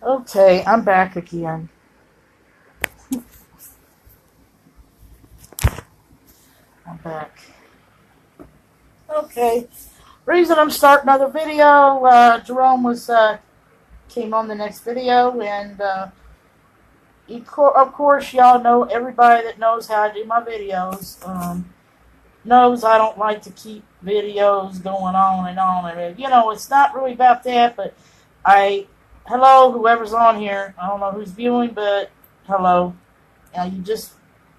Okay, I'm back again. I'm back. Okay. Reason I'm starting another video. Jerome was came on the next video, and of course, y'all know, everybody that knows how I do my videos knows I don't like to keep videos going on and on. And it's not really about that, but hello, whoever's on here. I don't know who's viewing, but hello. You just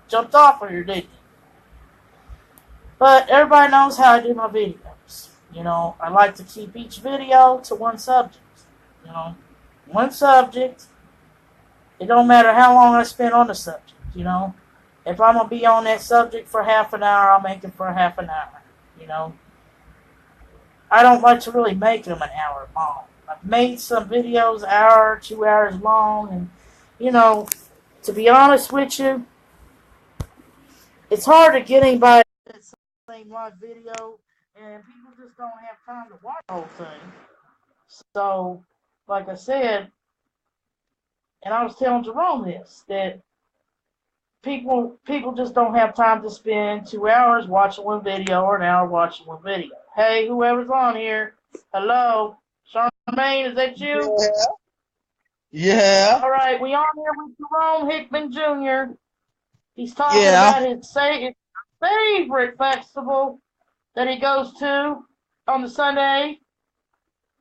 jumped off of here, didn't you? But everybody knows how I do my videos. I like to keep each video to one subject. You know, one subject. It don't matter how long I spend on the subject. If I'm gonna be on that subject for half an hour, I'll make it for half an hour. You know, I don't like to really make them an hour long. I've made some videos an hour, 2 hours long, and to be honest with you, it's hard to get anybody that's same live video, and people just don't have time to watch the whole thing. So, like I said, and I was telling Jerome this, that people just don't have time to spend 2 hours watching one video or an hour watching one video. Hey, whoever's on here, hello, Charmaine, is that you? Yeah. All right, we on here with Jerome Hickman Jr. He's talking about his favorite festival that he goes to on the Sunday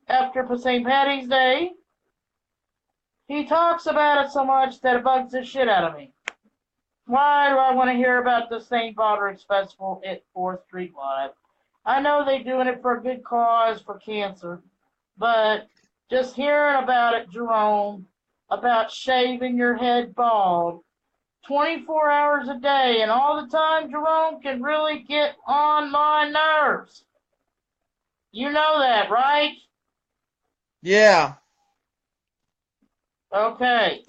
after St. Patty's Day. He talks about it so much that it bugs the shit out of me. Why do I want to hear about the St. Patrick's Festival at 4th Street Live? I know they're doing it for a good cause, for cancer, but just hearing about it, Jerome, about shaving your head bald 24 hours a day and all the time, Jerome, can really get on my nerves. You know that, right? Yeah. Okay.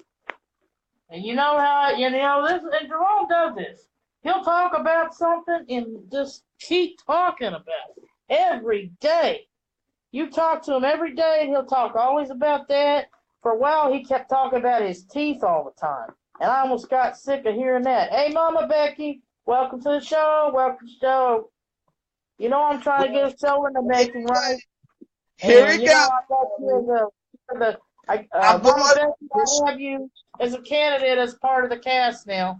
And you know how, this, and Jerome does this. He'll talk about something and just keep talking about it every day. You talk to him every day and he'll talk always about that. For a while, he kept talking about his teeth all the time. And I almost got sick of hearing that. Hey, Mama Becky, welcome to the show. Welcome to the show. I'm trying to get a show in the making, right? Here And, we go. I got you Mama Becky, I have you as a candidate as part of the cast now.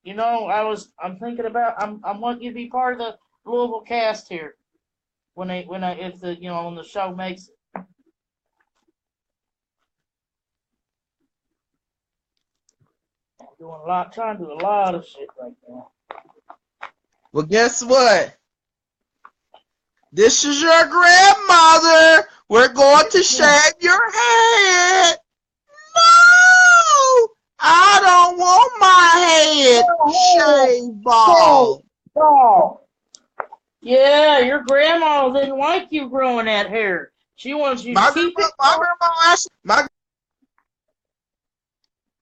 I'm thinking about, I want you to be part of the Louisville cast here when the show makes it. Trying to do a lot of shit right now. Well, guess what? This is your grandmother. We're going to shave your head. No! I don't want my head shaved bald. Yeah, your grandma didn't like you growing that hair. She wants you to keep it.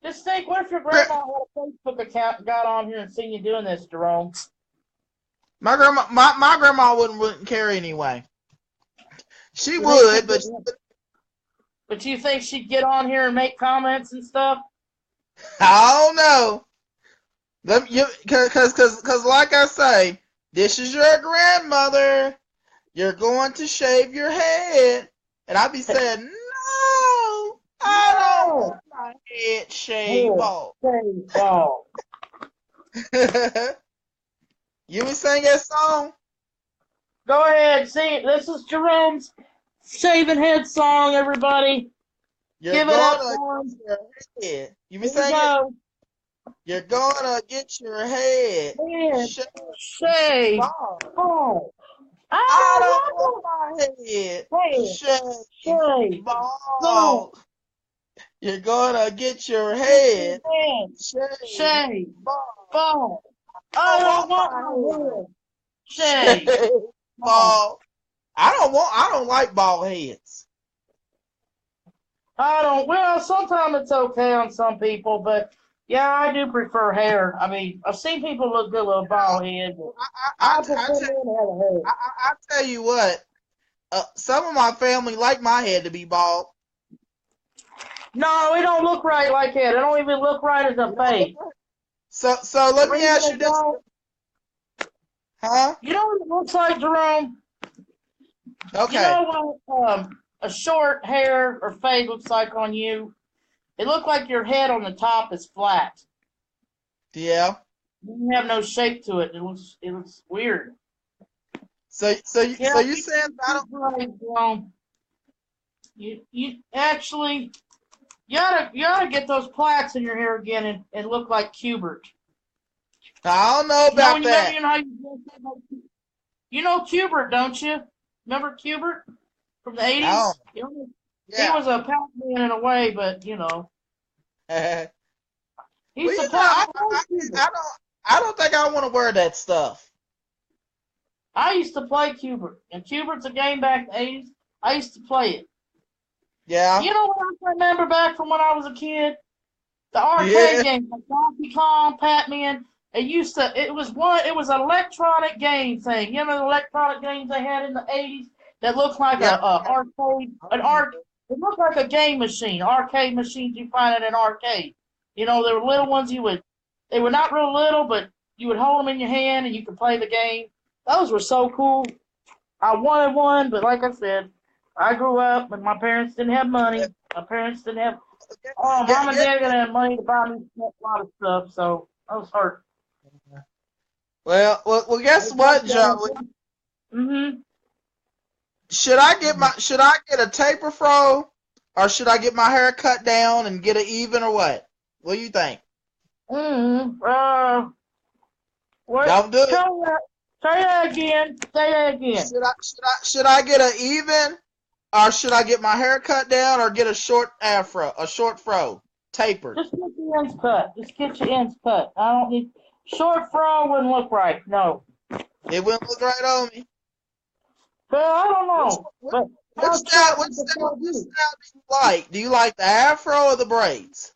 Just think, what if your grandma had a Facebook account and got on here and seen you doing this, Jerome? My grandma wouldn't care anyway. She would, but do you think she'd get on here and make comments and stuff? I don't know. Cause like I say, this is your grandmother. You're going to shave your head, and I'd be saying, no, I don't want my head shaved bald. You would sing that song? Go ahead, sing it. This is Jerome's shaving head song, everybody. Give it up for him. Head. You be singing? You're gonna get your head shaved bald. I don't want my head shaved bald. You're gonna get your head shaved bald. I don't want my head shaved bald. I don't like bald heads. Well, sometimes it's okay on some people, but yeah, I do prefer hair. I mean, I've seen people look good with a bald head, but I prefer to have a hair. I tell you what, some of my family like my head to be bald. No, it don't look right like that. It don't even look right as a fade. So The let me reason ask you it this, don't, huh? you know what it looks like, Jerome? You Okay. know what a short hair or fade looks like on you? It looked like your head on the top is flat. Yeah. You have no shape to it. It was weird. So Yeah, you saying I don't? right, Jerome. You actually you oughta get those plaits in your hair again and look like Cubert. I don't know You know when about you remember that. you know how you know Cubert, don't you? Remember Cubert from the I don't. 80s? He Yeah. was a Pac-Man in a way, but Well, he you know, supplied Cubert. I don't think I want to wear that stuff. I used to play Cubert, and Cubert's a game back in the 80s. I used to play it. Yeah. You know what I remember back from when I was a kid? The arcade Yeah. games like Donkey Kong, Pac-Man. It was an electronic game thing. You know the electronic games they had in the 80s that looked like Yeah. a arcade it looked like a game machine. Arcade machines you find at an arcade. They were little ones they were not real little, but you would hold them in your hand and you could play the game. Those were so cool. I wanted one, but like I said, I grew up and my parents didn't have money. My parents didn't have Yeah. mom and Yeah. dad gonna have money to buy me a lot of stuff, so I was hurt. Well, guess what, Joey? Mm-hmm. Should I get a taper fro, or should I get my hair cut down and get it even, or what? What do you think? Mm-hmm. What? Don't do it. Say that again. Say that again. Should I get an even, or should I get my hair cut down, or get a short afro, a short fro, tapered? Just get your ends cut. Just get your ends cut. I don't need short fro wouldn't look right. No. It wouldn't look right on me. Well, I don't Which know, which, but which how style short which would the style fro which be? style do you like? Do you like the afro or the braids?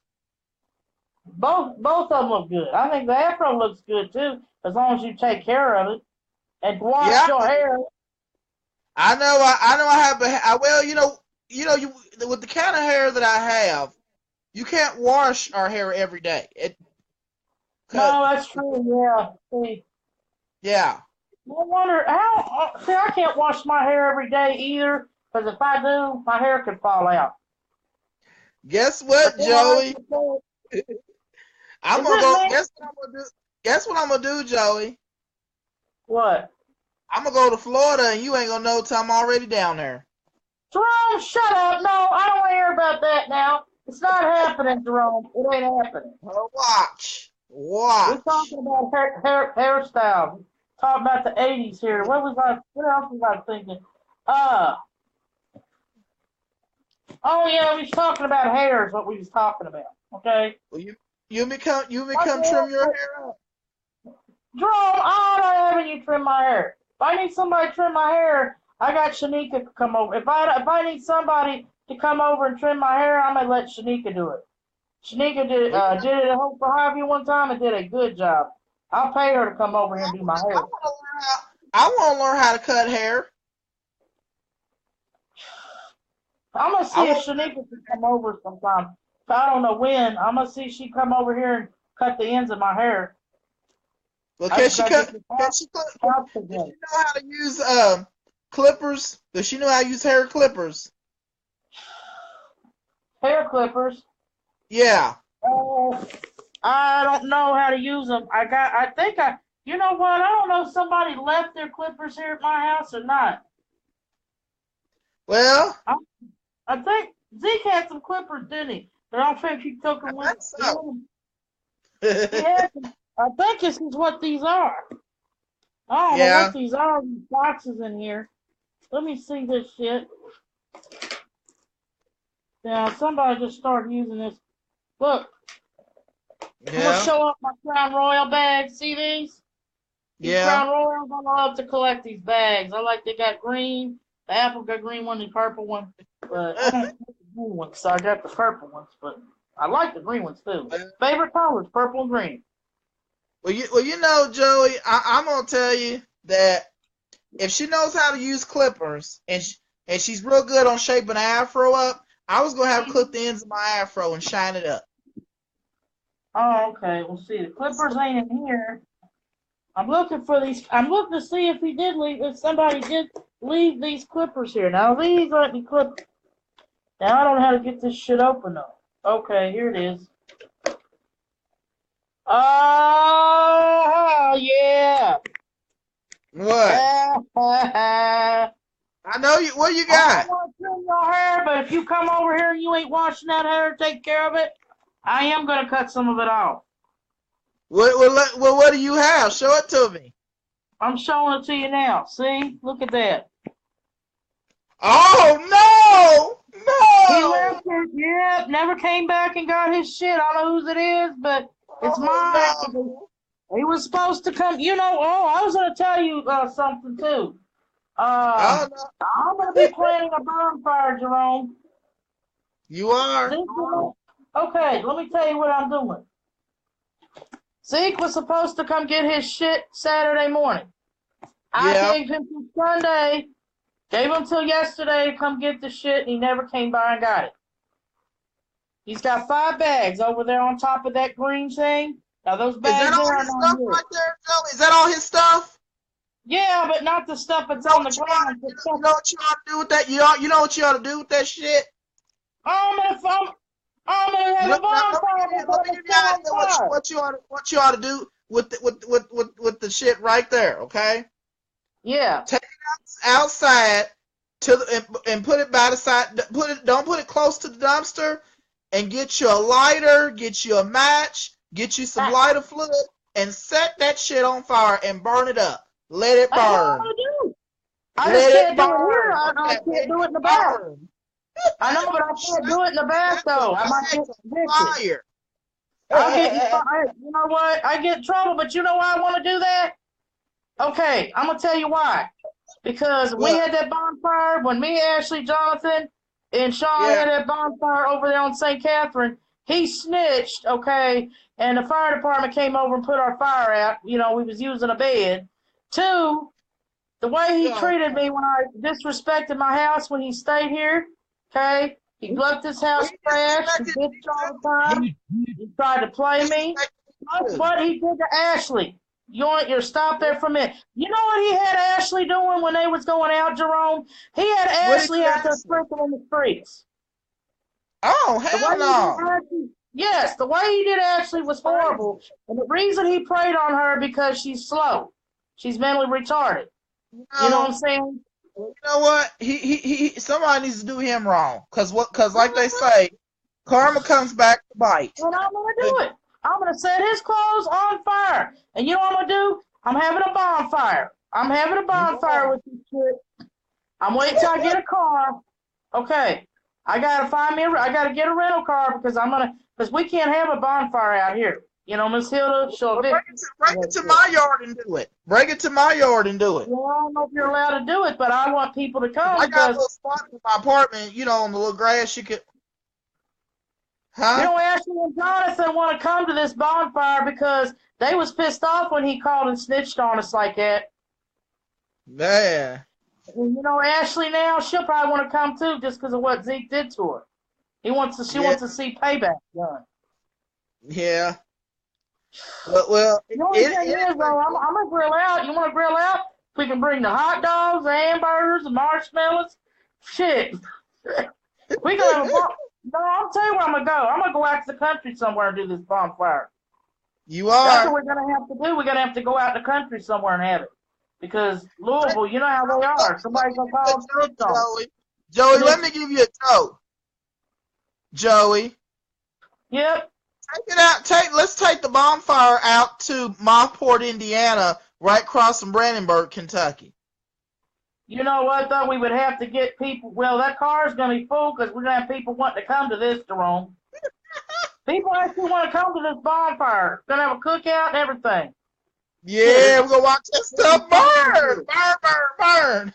Both of them look good. I think the afro looks good too, as long as you take care of it and wash Yeah, your hair. I know. I know. I have. Well, you with the kind of hair that I have, you can't wash our hair every day. No, that's true. Yeah. See, Yeah. I wonder how. See, I can't wash my hair every day either, because if I do, my hair could fall out. Guess But what, then I like Joey? to say, I'm is gonna it go. me? Guess what I'm gonna do? Guess what I'm gonna do, Joey? What? I'm gonna go to Florida, and you ain't gonna know till I'm already down there. Jerome, shut up. No, I don't want to hear about that now. It's not happening, Jerome. It ain't happening. Watch, We're watch. talking about hairstyles. Talking about the 80s here. What else was I thinking? Uh, oh yeah, we was talking about hair is what we was talking about. Okay? Well, you become Okay, trim your hair up. Jerome, I'm not having you trim my hair. If I need somebody to trim my hair, I got Shanika to come over. If I need somebody to come over and trim my hair, I'm gonna let Shanika do it. Shanika Well, did it at Hope for Harvey one time and did a good job. I'll pay her to come over here and do my I hair. want to learn how. I want to learn how to cut hair. I'm gonna I see if want. Shanika can come over sometime. I don't know when. I'm gonna see if she come over here and cut the ends of my hair. Well, I can just she gotta cut? get the Can she cut? top Does she together. know how to use clippers? Does she know how to use hair clippers? Hair clippers. Yeah. Oh, I don't know how to use them. You know what? I don't know if somebody left their clippers here at my house or not. Well, I, I think Zeke had some clippers, didn't he? But I don't think he took I them with think so. him. He had some. I think this is what these are. I don't know what Yeah. these are. These boxes in here. Let me see this shit. Yeah, somebody just started using this. Look, I'm gonna Yeah. show up my Crown Royal bags. See these? These Yeah. Crown Royals, I love to collect these bags. I like they got green. The apple got green one, the purple one. But I don't like the green ones, so I got the purple ones. But I like the green ones too. Favorite colors, purple and green. Well, Joey, I'm gonna tell you that if she knows how to use clippers and she's real good on shaping an afro up, I was gonna have clip the ends of my afro and shine it up. Oh, okay. We'll see. The clippers ain't in here. I'm looking for these. I'm looking to see if he did leave. If somebody did leave these clippers here. Now these aren't the clippers. Now I don't know how to get this shit open though. Okay, here it is. Oh yeah. What? I know you. What you I got? don't want to trim your hair, but if you come over here and you ain't washing that hair, take care of it, I am gonna cut some of it off. What do you have? Show it to me. I'm showing it to you now. See? Look at that. Oh no! He No! left it. Yeah, never came back and got his shit. I don't know whose it is, but it's mine. Oh no! He was supposed to come. You know, oh, I was going to tell you something too. Oh no! I'm going to be planning a bonfire, Jerome. You are. Okay, let me tell you what I'm doing. Zeke was supposed to come get his shit Saturday morning. I gave him till Sunday, gave him till yesterday to come get the shit, and he never came by and got it. He's got 5 bags over there on top of that green thing. Now those bags Is that all his stuff right there, Joe? Is that all his stuff? Yeah, but not the stuff that's on the ground. You know what you ought to do with that? You know what you ought to do with that shit? I'm gonna have a bonfire. What you ought to do with the shit right there, okay? Yeah. Take it outside and put it by the side. Don't put it close to the dumpster. And get you a lighter, get you a match, get you some lighter fluid, and set that shit on fire and burn it up. Let it burn. That's what I'm gonna do. I just can't do it here. I can't do it in the bathroom. I know, but I can't do it in the bath though. I might get convicted. I'll get fired. You know what? I get in trouble, but you know why I want to do that? Okay, I'm gonna tell you why. Because we had that bonfire when me, Ashley, Jonathan, and Sean had that bonfire over there on St. Catherine. He snitched, okay, and the fire department came over and put our fire out. You know, we was using a bed. 2, the way he treated me when I disrespected my house when he stayed here, okay? He left this house trash. He bitched all the time. He tried to play me. That's what he did to Ashley. You're stop there for a minute. You know what he had Ashley doing when they was going out, Jerome? He had Ashley out there sprinkling the streets. Oh, hell no. Yes, the way he did Ashley was horrible. And the reason he preyed on her because she's slow. She's mentally retarded. You know what I'm saying? You know what? He somebody needs to do him wrong. Cause like they say, karma comes back to bite. And I'm gonna do it. I'm gonna set his clothes on fire. And you know what I'm gonna do? I'm having a bonfire. I'm having a bonfire with this shit. I'm waiting till I get a car. Okay. I gotta get a rental car because we can't have a bonfire out here. You know, Miss Hilda, she'll bring it to my yard and do it. Bring it to my yard and do it. Well, I don't know if you're allowed to do it, but I want people to come. I got a little spot in my apartment, you know, on the little grass you could. Huh? You know, Ashley and Jonathan want to come to this bonfire because they was pissed off when he called and snitched on us like that. Yeah. And, you know, Ashley now, she'll probably want to come too just because of what Zeke did to her. She wants to see payback done. Yeah. Well, you know what thing is, though, I'm going to grill out. You want to grill out? We can bring the hot dogs, the hamburgers, the marshmallows. Shit. We can have a bonfire. No, I'll tell you where I'm going to go. I'm going to go out to the country somewhere and do this bonfire. You are? That's what we're going to have to do. We're going to have to go out in the country somewhere and have it. Because Louisville, you know how they are. Somebody's going to call Joey, let me give you a joke. Joey. Yep. Take it out. Let's take the bonfire out to Moffport, Indiana, right across from Brandenburg, Kentucky. You know what, though? We would have to get people. Well, that car's going to be full because we're going to have people wanting to come to this, Jerome. People actually want to come to this bonfire. Going to have a cookout and everything. Yeah, we're going to watch that stuff burn. Burn.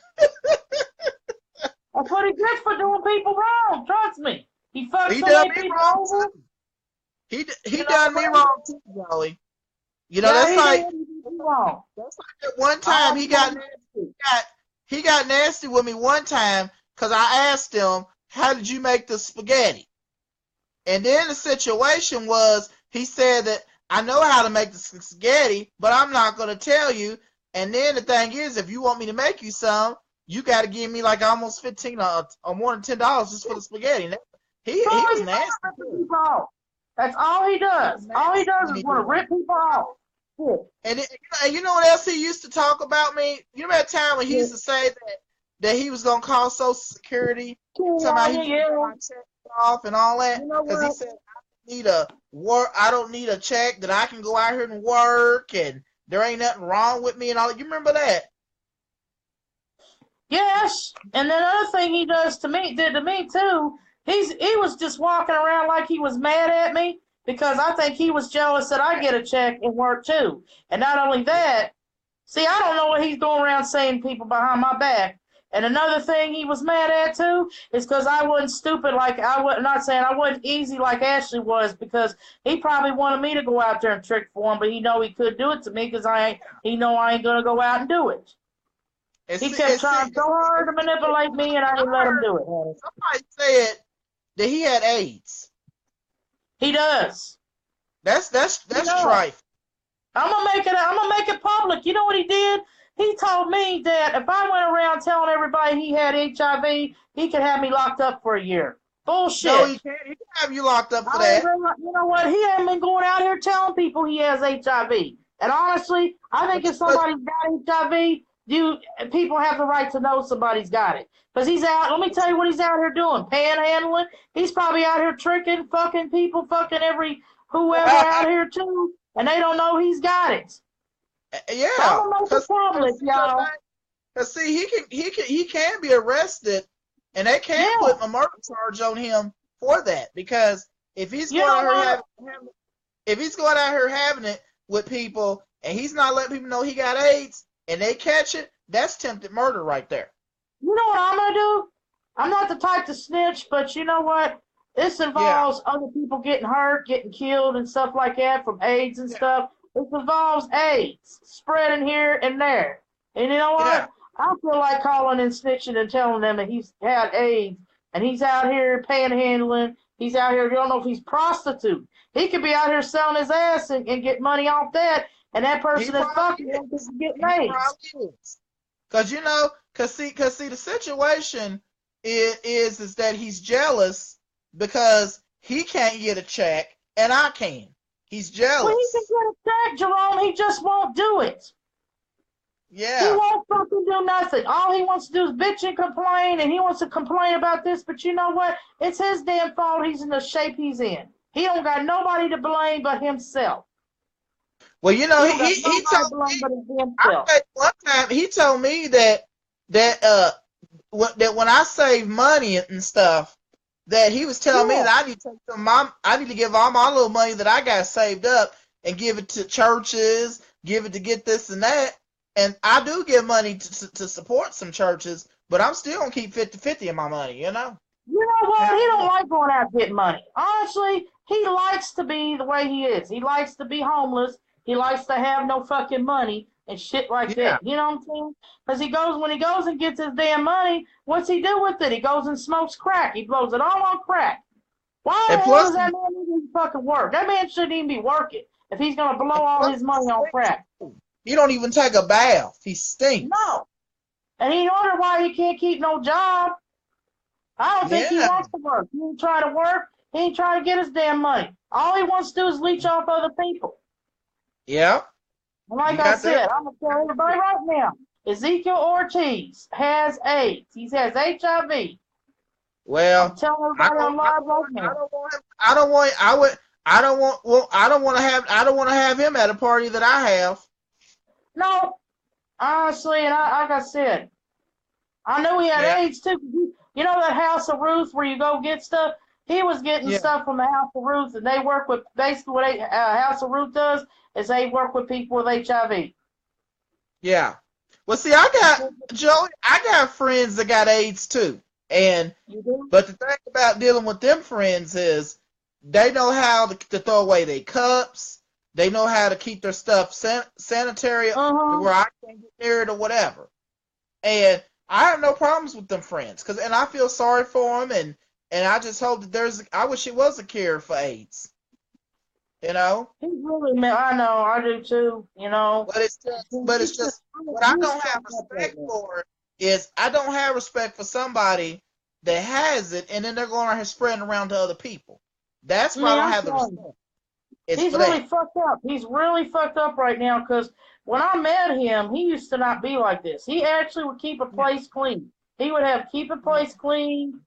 That's what he gets for doing people wrong. Trust me. He fucks so many people over. He done me wrong too, Joey. You know, that's like that one time he got nasty with me one time because I asked him, how did you make the spaghetti? And then the situation was, he said that I know how to make the spaghetti, but I'm not going to tell you. And then the thing is, if you want me to make you some, you got to give me like almost $15 or more than $10 just for the spaghetti. And he was nasty. That's all he does. All he does is want to rip people off. And you know what else he used to talk about me? You remember that time when he used to say that he was gonna call Social Security, somebody he was check off and all that, because he said I don't need a check, that I can go out here and work, and there ain't nothing wrong with me and all that. You remember that? Yes, and then another thing he did to me too. He was just walking around like he was mad at me, because I think he was jealous that I get a check and work too. And not only that, see, I don't know what he's going around saying to people behind my back. And another thing he was mad at too is because I wasn't stupid like not saying I wasn't easy like Ashley was, because he probably wanted me to go out there and trick for him, but he know he could do it to me because he know I ain't gonna go out and do it. He kept trying so hard to manipulate me, and I didn't let him do it. Honey. Somebody said that he had AIDS. He does. That's trifling. I'm gonna make it public. You know what he did? He told me that if I went around telling everybody he had HIV, he could have me locked up for a year. Bullshit. No, he can't. He can have you locked up for that. You know what? He hasn't been going out here telling people he has HIV. And honestly, I think if somebody's got HIV, people have the right to know somebody's got it. Because he's out, let me tell you what he's out here doing. Panhandling. He's probably out here tricking, fucking people, fucking whoever out here too. And they don't know he's got it. Yeah. I don't know the problem, y'all. Cause see, he can be arrested, and they can put a murder charge on him for that. Because if he's going out here having it with people, and he's not letting people know he got AIDS, and they catch it, that's attempted murder right there. You know what I'm gonna do? I'm not the type to snitch, but you know what? This involves other people getting hurt, getting killed, and stuff like that from AIDS and stuff. It involves AIDS spreading here and there. And you know what? Yeah. I feel like calling and snitching and telling them that he's had AIDS and he's out here panhandling. He's out here, you don't know if he's prostitute. He could be out here selling his ass and get money off that, and that person is fucking him to get AIDS. Cause see, the situation is that he's jealous because he can't get a check and I can. He's jealous. Well, he can get a check, Jerome. He just won't do it. Yeah. He won't fucking do nothing. All he wants to do is bitch and complain, and he wants to complain about this, but you know what? It's his damn fault he's in the shape he's in. He don't got nobody to blame but himself. Well, you know, he told me, one time he told me that when I save money and stuff, that he was telling me that I need to give all my little money that I got saved up and give it to churches, give it to get this and that. And I do give money to support some churches, but I'm still gonna keep 50-50 of my money, you know? You know what? He don't like going out getting money. Honestly, he likes to be the way he is. He likes to be homeless. He likes to have no fucking money and shit like that. You know what I'm saying? Because when he goes and gets his damn money, what's he do with it? He goes and smokes crack. He blows it all on crack. Why the hell does that man even fucking work? That man shouldn't even be working if he's going to blow all his money on crack. He don't even take a bath. He stinks. No. And he wonder why he can't keep no job. I don't think he wants to work. He ain't try to work. He ain't try to get his damn money. All he wants to do is leech off other people. Yeah. And like I said, I'm going to tell everybody right now, Ezekiel Ortiz has AIDS. He has HIV. Well, I'm telling everybody on live right now. I don't want to have him at a party that I have. No, honestly, and like I said, I knew he had AIDS too. You know that House of Ruth where you go get stuff? He was getting stuff from the House of Ruth, and they work with, basically what House of Ruth does is they work with people with HIV. Yeah. Well, see, I got friends that got AIDS too. But the thing about dealing with them friends is they know how to throw away their cups. They know how to keep their stuff sanitary where I can't get near it or whatever. And I have no problems with them friends, and I feel sorry for them. And I just hope that I wish it was a cure for AIDS. You know? He's really, man, I know, I do too, you know. But it's just what I don't have respect for is I don't have respect for somebody that has it and then they're going around spreading around to other people. That's why I don't have the respect. He's really fucked up. He's really fucked up right now because when I met him, he used to not be like this. He actually would keep a place clean. He would keep a place clean.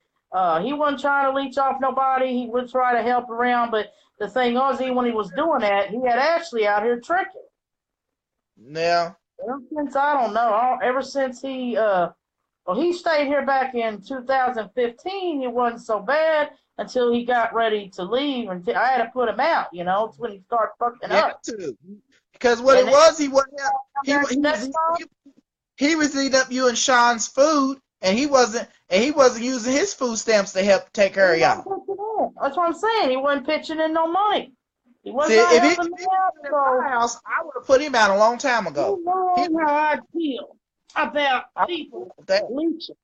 He wasn't trying to leech off nobody. He would try to help around, but the thing was, when he was doing that, he had Ashley out here tricking. Yeah. Ever since he stayed here back in 2015, it wasn't so bad until he got ready to leave, and I had to put him out, you know. It's when he started fucking up. Too. Because what it was, he wasn't. He was eating up you and Sean's food, and he wasn't using his food stamps to help take care of y'all. That's what I'm saying. He wasn't pitching in no money. He wasn't if he was in my house, I would have put him out a long time ago. You know how I feel about people leeching.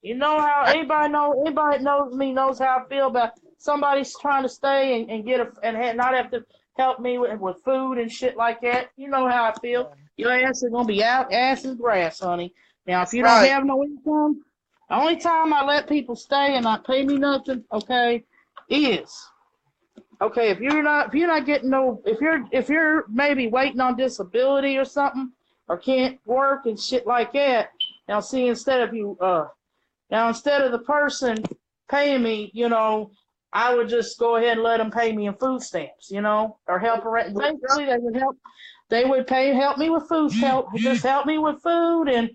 You know how anybody knows me knows how I feel about somebody's trying to stay and not have to help me with food and shit like that. You know how I feel. Your ass is gonna be out ass and grass, honey. Now, if you don't have no income, the only time I let people stay and not pay me nothing, okay, is if you're not getting if you're maybe waiting on disability or something or can't work and shit like that. Now, see, instead of the person paying me, you know, I would just go ahead and let them pay me in food stamps, you know, or help around. Basically, they would help. They would help me with food, help me with food, and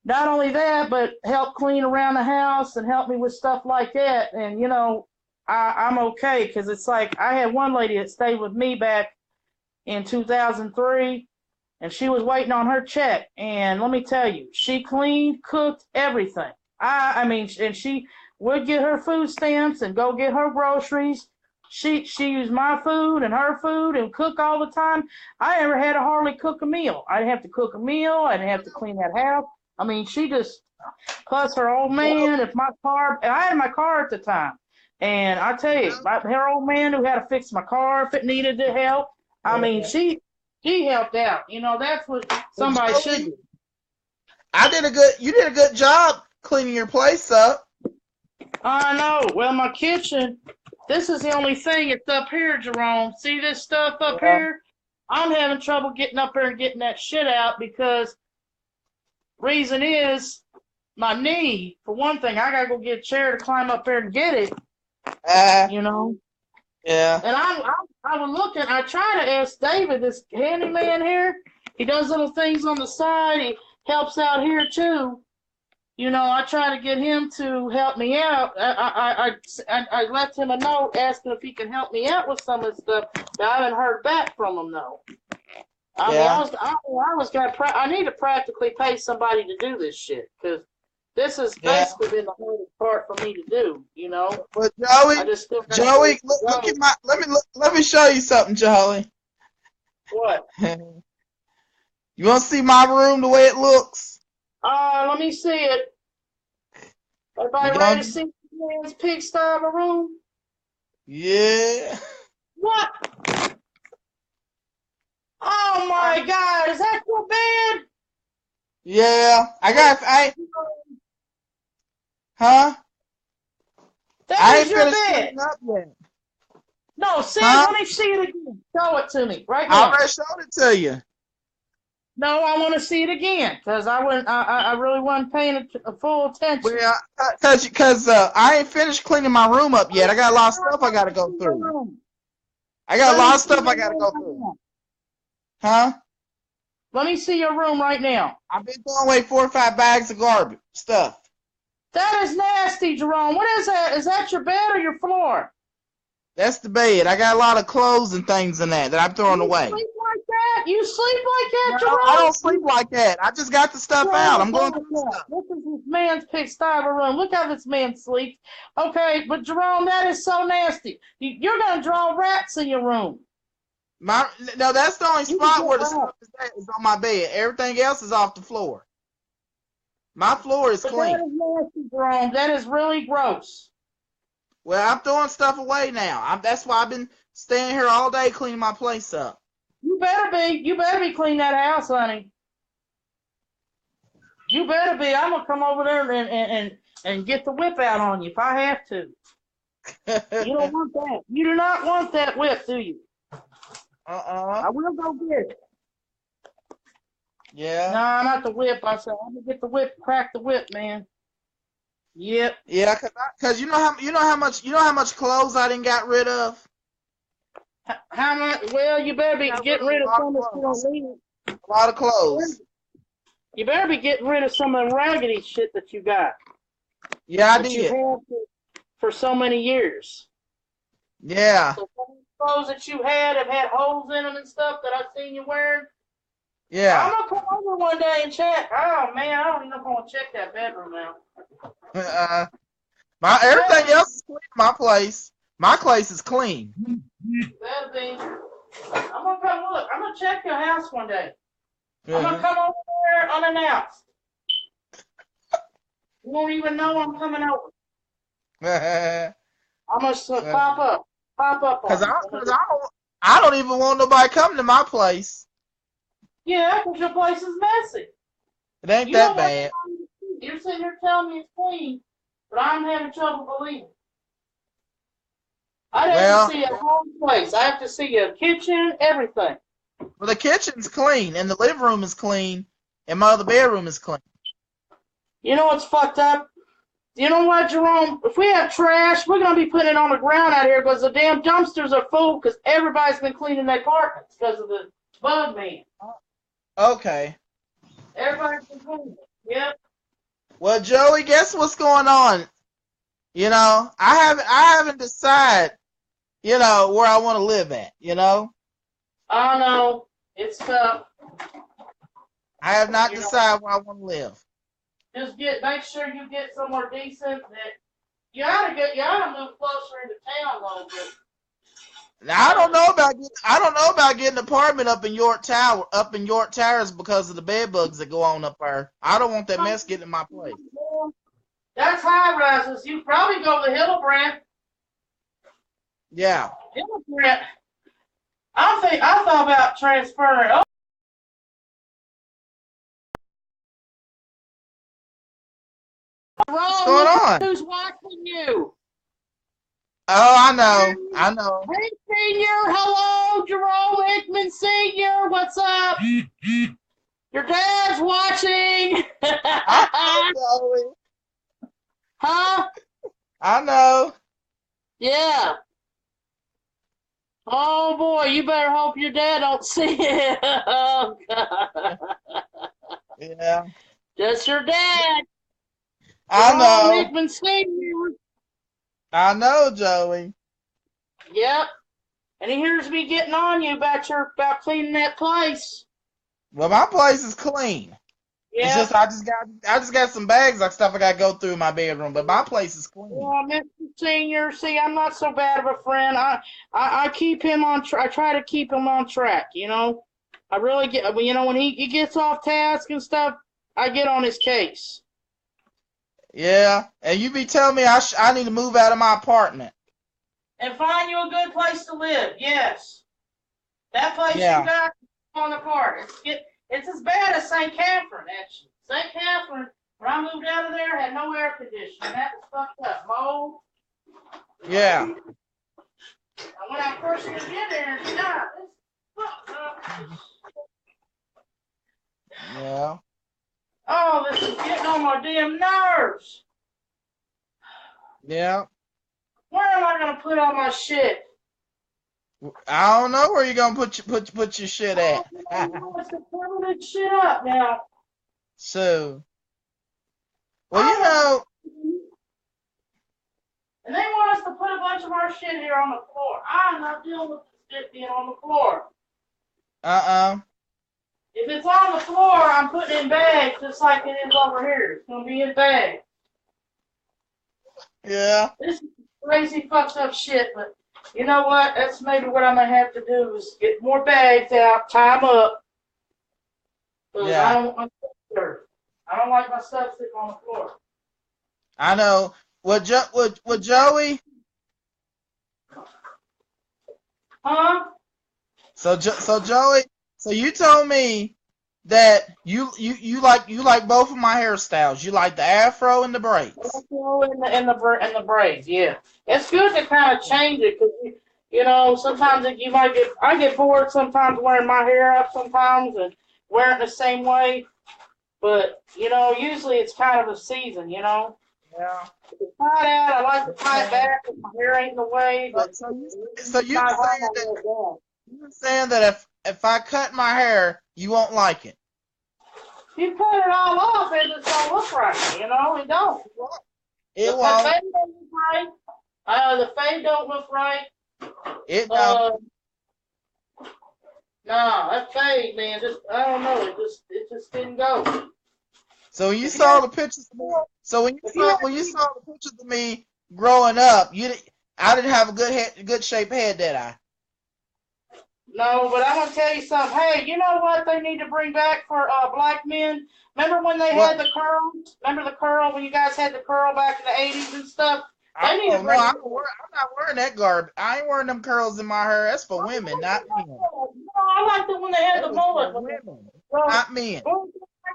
not only that, but help clean around the house and help me with stuff like that. And you know, I'm okay because it's like I had one lady that stayed with me back in 2003, and she was waiting on her check. And let me tell you, she cleaned, cooked, everything. I mean, and she would get her food stamps and go get her groceries. She used my food and her food and cook all the time. I never had to hardly cook a meal. I didn't have to cook a meal. I didn't have to clean that house. I mean, she just, plus her old man, I had my car at the time. And I tell you, her old man who had to fix my car if it needed the help. I mean, she helped out. You know, that's what somebody should do. You did a good job cleaning your place up. I know. Well, my kitchen, this is the only thing. It's up here, Jerome. See this stuff up here? I'm having trouble getting up there and getting that shit out because reason is my knee. For one thing, I gotta go get a chair to climb up there and get it. You know? Yeah. And I was looking, I tried to ask David, this handyman here. He does little things on the side. He helps out here too. You know, I try to get him to help me out. I left him a note asking if he can help me out with some of the stuff. But I haven't heard back from him though. I need to practically pay somebody to do this shit because this has basically been the hardest part for me to do. You know. But Joey, look at my. Let me show you something, Joey. What? You want to see my room the way it looks? Let me see it. Everybody ready to see man's pigsty of a room? Yeah. What? Oh my God! Is that your bed? Yeah, Huh? That is your bed. Up yet. No, let me see it again. Show it to me right now. I already showed it to you. No, I want to see it again because I really wasn't paying full attention. Well, because I ain't finished cleaning my room up yet. I got a lot of stuff I got to go through. Huh? Let me see your room right now. I've been throwing away 4 or 5 bags of garbage stuff. That is nasty, Jerome. What is that? Is that your bed or your floor? That's the bed. I got a lot of clothes and things in that I'm throwing away. Sleep like that? You sleep like that, Jerome? I don't sleep like that. I just got the stuff out. I'm going through stuff. This is this man's pigsty of a room. Look how this man sleeps. Okay, but Jerome, that is so nasty. You're going to draw rats in your room. No, that's the only spot where the stuff is on my bed. Everything else is off the floor. My floor is clean. That is nasty, Jerome. That is really gross. Well, I'm throwing stuff away now. That's why I've been staying here all day cleaning my place up. You better be. You better be cleaning that house, honey. You better be. I'm gonna come over there and get the whip out on you if I have to. You don't want that. You do not want that whip, do you? I will go get it. Yeah. No, not the whip. I said I'm gonna get the whip, crack the whip, man. Yep. Yeah, cause you know how much clothes I didn't got rid of. How much? Well, you better be getting rid of some of the a lot of clothes. You better be getting rid of some of the raggedy shit that you got. Yeah, I that did. You had for so many years. Yeah. So some of the clothes that you had have had holes in them and stuff that I've seen you wearing. Yeah. I'm gonna come over one day and check. Oh man, I don't even know if I want to check that bedroom now. Everything else is clean in my place. My place is clean. That'll be. I'm gonna come look. I'm gonna check your house one day. Yeah. I'm gonna come over there unannounced. You won't even know I'm coming over. I'm gonna pop up. Cause I don't even want nobody coming to my place. Yeah, because your place is messy. It ain't that bad. You're sitting here telling me it's clean, but I'm having trouble believing. I'd have to see a whole place. I have to see your kitchen, everything. Well, the kitchen's clean, and the living room is clean, and my other bedroom is clean. You know what's fucked up? You know what, Jerome? If we have trash, we're going to be putting it on the ground out here because the damn dumpsters are full because everybody's been cleaning their apartments because of the bug man. Okay. Everybody's been cleaning it. Yep. Well, Joey, guess what's going on? You know, I haven't decided, where I want to live at, I know. It's tough. I have not decided where I want to live. Just make sure you get somewhere decent that you ought to move closer into town a little bit. Now, I don't know about getting an apartment up in York Towers because of the bed bugs that go on up there. I don't want that mess getting in my place. That's high rises. You probably go to Hillebrand. Yeah. Hillebrand. I thought about transferring. What's going on? Who's watching you? Oh, I know. Hey, Senior. Hello, Jerome Hickman Senior. What's up? Your dad's watching. I know, Joey. Huh? I know. Yeah. Oh boy, you better hope your dad don't see it. Oh God. Yeah. That's your dad. I know. Hickman Senior. I know, Joey. Yep. And he hears me getting on you about cleaning that place. Well, my place is clean. Yeah. It's just I just got some bags like stuff I got to go through in my bedroom, but my place is clean. Well, Mr. Senior, see, I'm not so bad of a friend. I keep him on. I try to keep him on track. I really get. When he gets off task and stuff, I get on his case. Yeah, and you be telling me I need to move out of my apartment and find you a good place to live. Yes, that place you got on the card. It's as bad as St. Catherine, actually. St. Catherine, when I moved out of there, had no air conditioning. That was fucked up. Mold. Yeah. And when I first moved in there, God, it's fucked up. Yeah. Oh, this is getting on my damn nerves. Yeah. Where am I gonna put all my shit? I don't know where you're gonna put your shit at. I want to cover this shit up now. So, well, And they want us to put a bunch of our shit here on the floor. I'm not dealing with this shit being on the floor. If it's on the floor, I'm putting it in bags just like it is over here. It's gonna be in bags. Yeah. This is crazy fucked up shit, but you know what? That's maybe what I'm gonna have to do is get more bags out, tie them up. Yeah. I don't like my stuff sitting on the floor. I know. Well, Joey, Huh? So Joey, so you told me that you like both of my hairstyles. You like the afro and the braids. In the braids, yeah. It's good to kind of change it because sometimes you might I get bored sometimes wearing my hair up sometimes and wearing it the same way. But usually it's kind of a season. Yeah. To tie it out, I like to tie it back if my hair ain't in the way. So, But so you so it's not hard to wear it down. you're saying that if I cut my hair, you won't like it. You cut it all off, it just don't look right. It don't. It The won't. fade don't look right. The fade don't look right. It don't. Uh, Nah, that fade, man, just I don't know, it just didn't go. So when you If you had, saw the pictures, so if you had, when you saw the pictures of me growing up, I didn't have a good shaped head, did I? no, but I'm gonna tell you something. Hey, you know what they need to bring back for black men? Remember when they What? had the curls? Remember the curl when you guys had the curl back in the '80s and stuff? I They need to don't know. bring. I'm not wearing that garb. I ain't wearing them curls in my hair. That's for women, not men. No, I like the when they had That the is for mullet. women, Well, not men.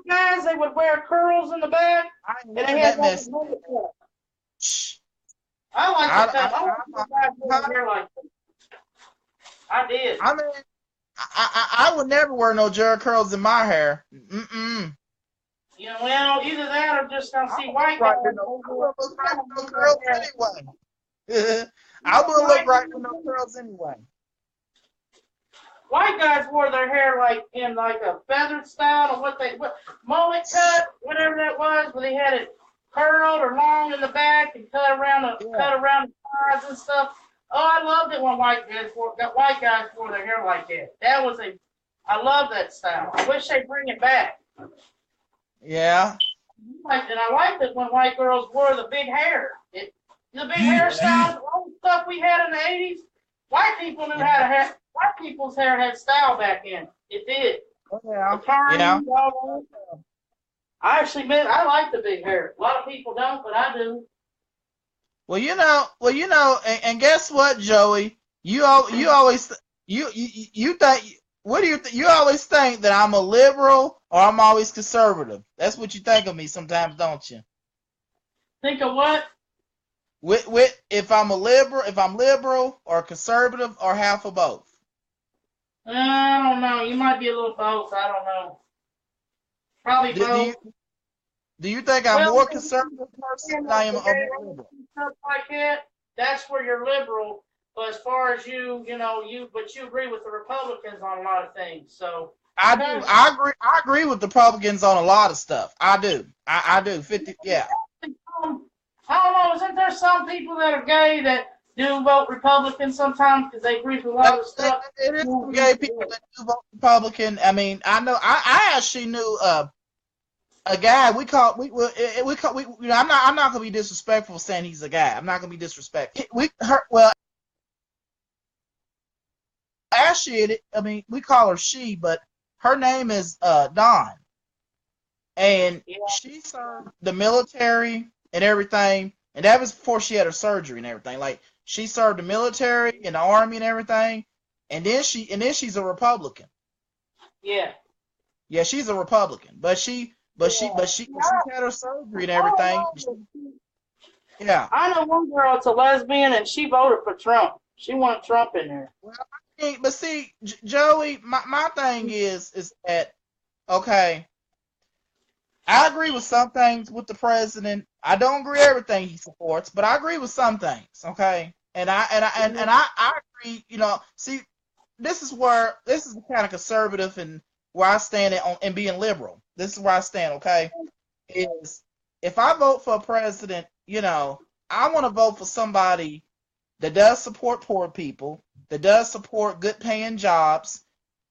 guys, they would wear curls in the back, I ain't and they wearing had that like a mess. mullet cut. Shh. I like to cut. I like I, to guys with hair like that. I did. I mean, I would never wear no Jerry curls in my hair. Mm-mm. Well, either that or just gonna I see don't look white guys. right with no. I wouldn't look right with no curls anyway. I wouldn't look right with no curls anyway. White guys wore their hair like in like a feathered style or what mullet cut, whatever that was, where they had it curled or long in the back and Yeah. cut around the sides and stuff. Oh, I loved it when white guys wore their hair like that. I love that style. I wish they'd bring it back. Yeah. And I liked it when white girls wore the big hair. The big hairstyles, all the stuff we had in the '80s. White people knew how to have. White people's hair had style back in. It did. Yeah. The turns, Yeah. all that. I like the big hair. A lot of people don't, but I do. And guess what, Joey? You always you think what do you you always think that I'm a liberal or I'm always conservative? That's what you think of me sometimes, don't you? Think of what? With if I'm liberal or conservative or half of both. I don't know. You might be a little both. I don't know. Probably Do, do you both. do you think I'm Well, more conservative person than I am a more liberal? stuff like that, that's where you're liberal. But as far as but you agree with the Republicans on a lot of things. So I do. I agree with the Republicans on a lot of stuff. I do. I do. 50. Yeah. I don't know. Isn't there some people that are gay that do vote Republican sometimes because they agree with a lot of stuff? It is some gay people that do vote Republican. I mean, I know. I actually knew a guy I'm not gonna be disrespectful saying he's a guy. I'm not gonna be disrespectful. Actually, I mean, we call her she, but her name is Dawn, and she served the military and everything, and that was before she had her surgery and everything. Like she served the military and the army and everything, and then she's a Republican. Yeah. Yeah, she's a Republican, but she had her surgery and everything. Yeah. I know one girl that's a lesbian and she voted for Trump. She wanted Trump in there. Well, but see, Joey, my thing is that okay, I agree with some things with the president. I don't agree with everything he supports, but I agree with some things. Okay, and I agree. See, this is the kind of conservative and where I stand in being liberal. This is where I stand. Okay, is if I vote for a president, I want to vote for somebody that does support poor people, that does support good paying jobs,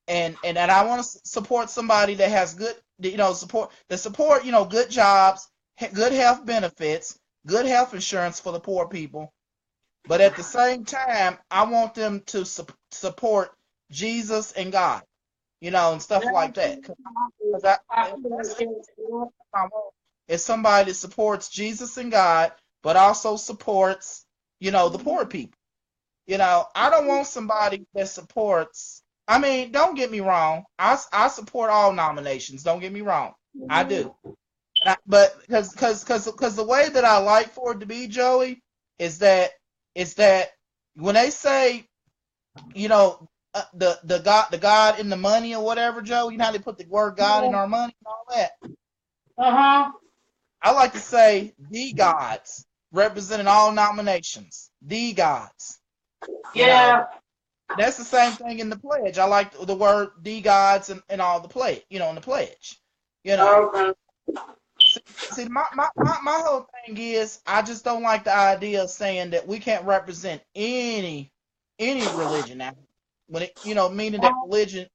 and I want to support somebody that has good, support good jobs, good health benefits, good health insurance for the poor people. But at the same time, I want them to support Jesus and God, and stuff like that. Because it's somebody that supports Jesus and God, but also supports, the poor people. I don't want somebody that supports. I mean, don't get me wrong. I support all nominations. Don't get me wrong. I do. But because the way that I like for it to be, Joey, is that when they say, the God in the money or whatever, Joe, you know how they put the word God in our money and all that. I like to say the gods representing all nominations. The gods. Yeah. That's the same thing in the pledge. I like the word the gods and all the pledge, in the pledge. Okay. See, my whole thing is I just don't like the idea of saying that we can't represent any religion now. When it, meaning that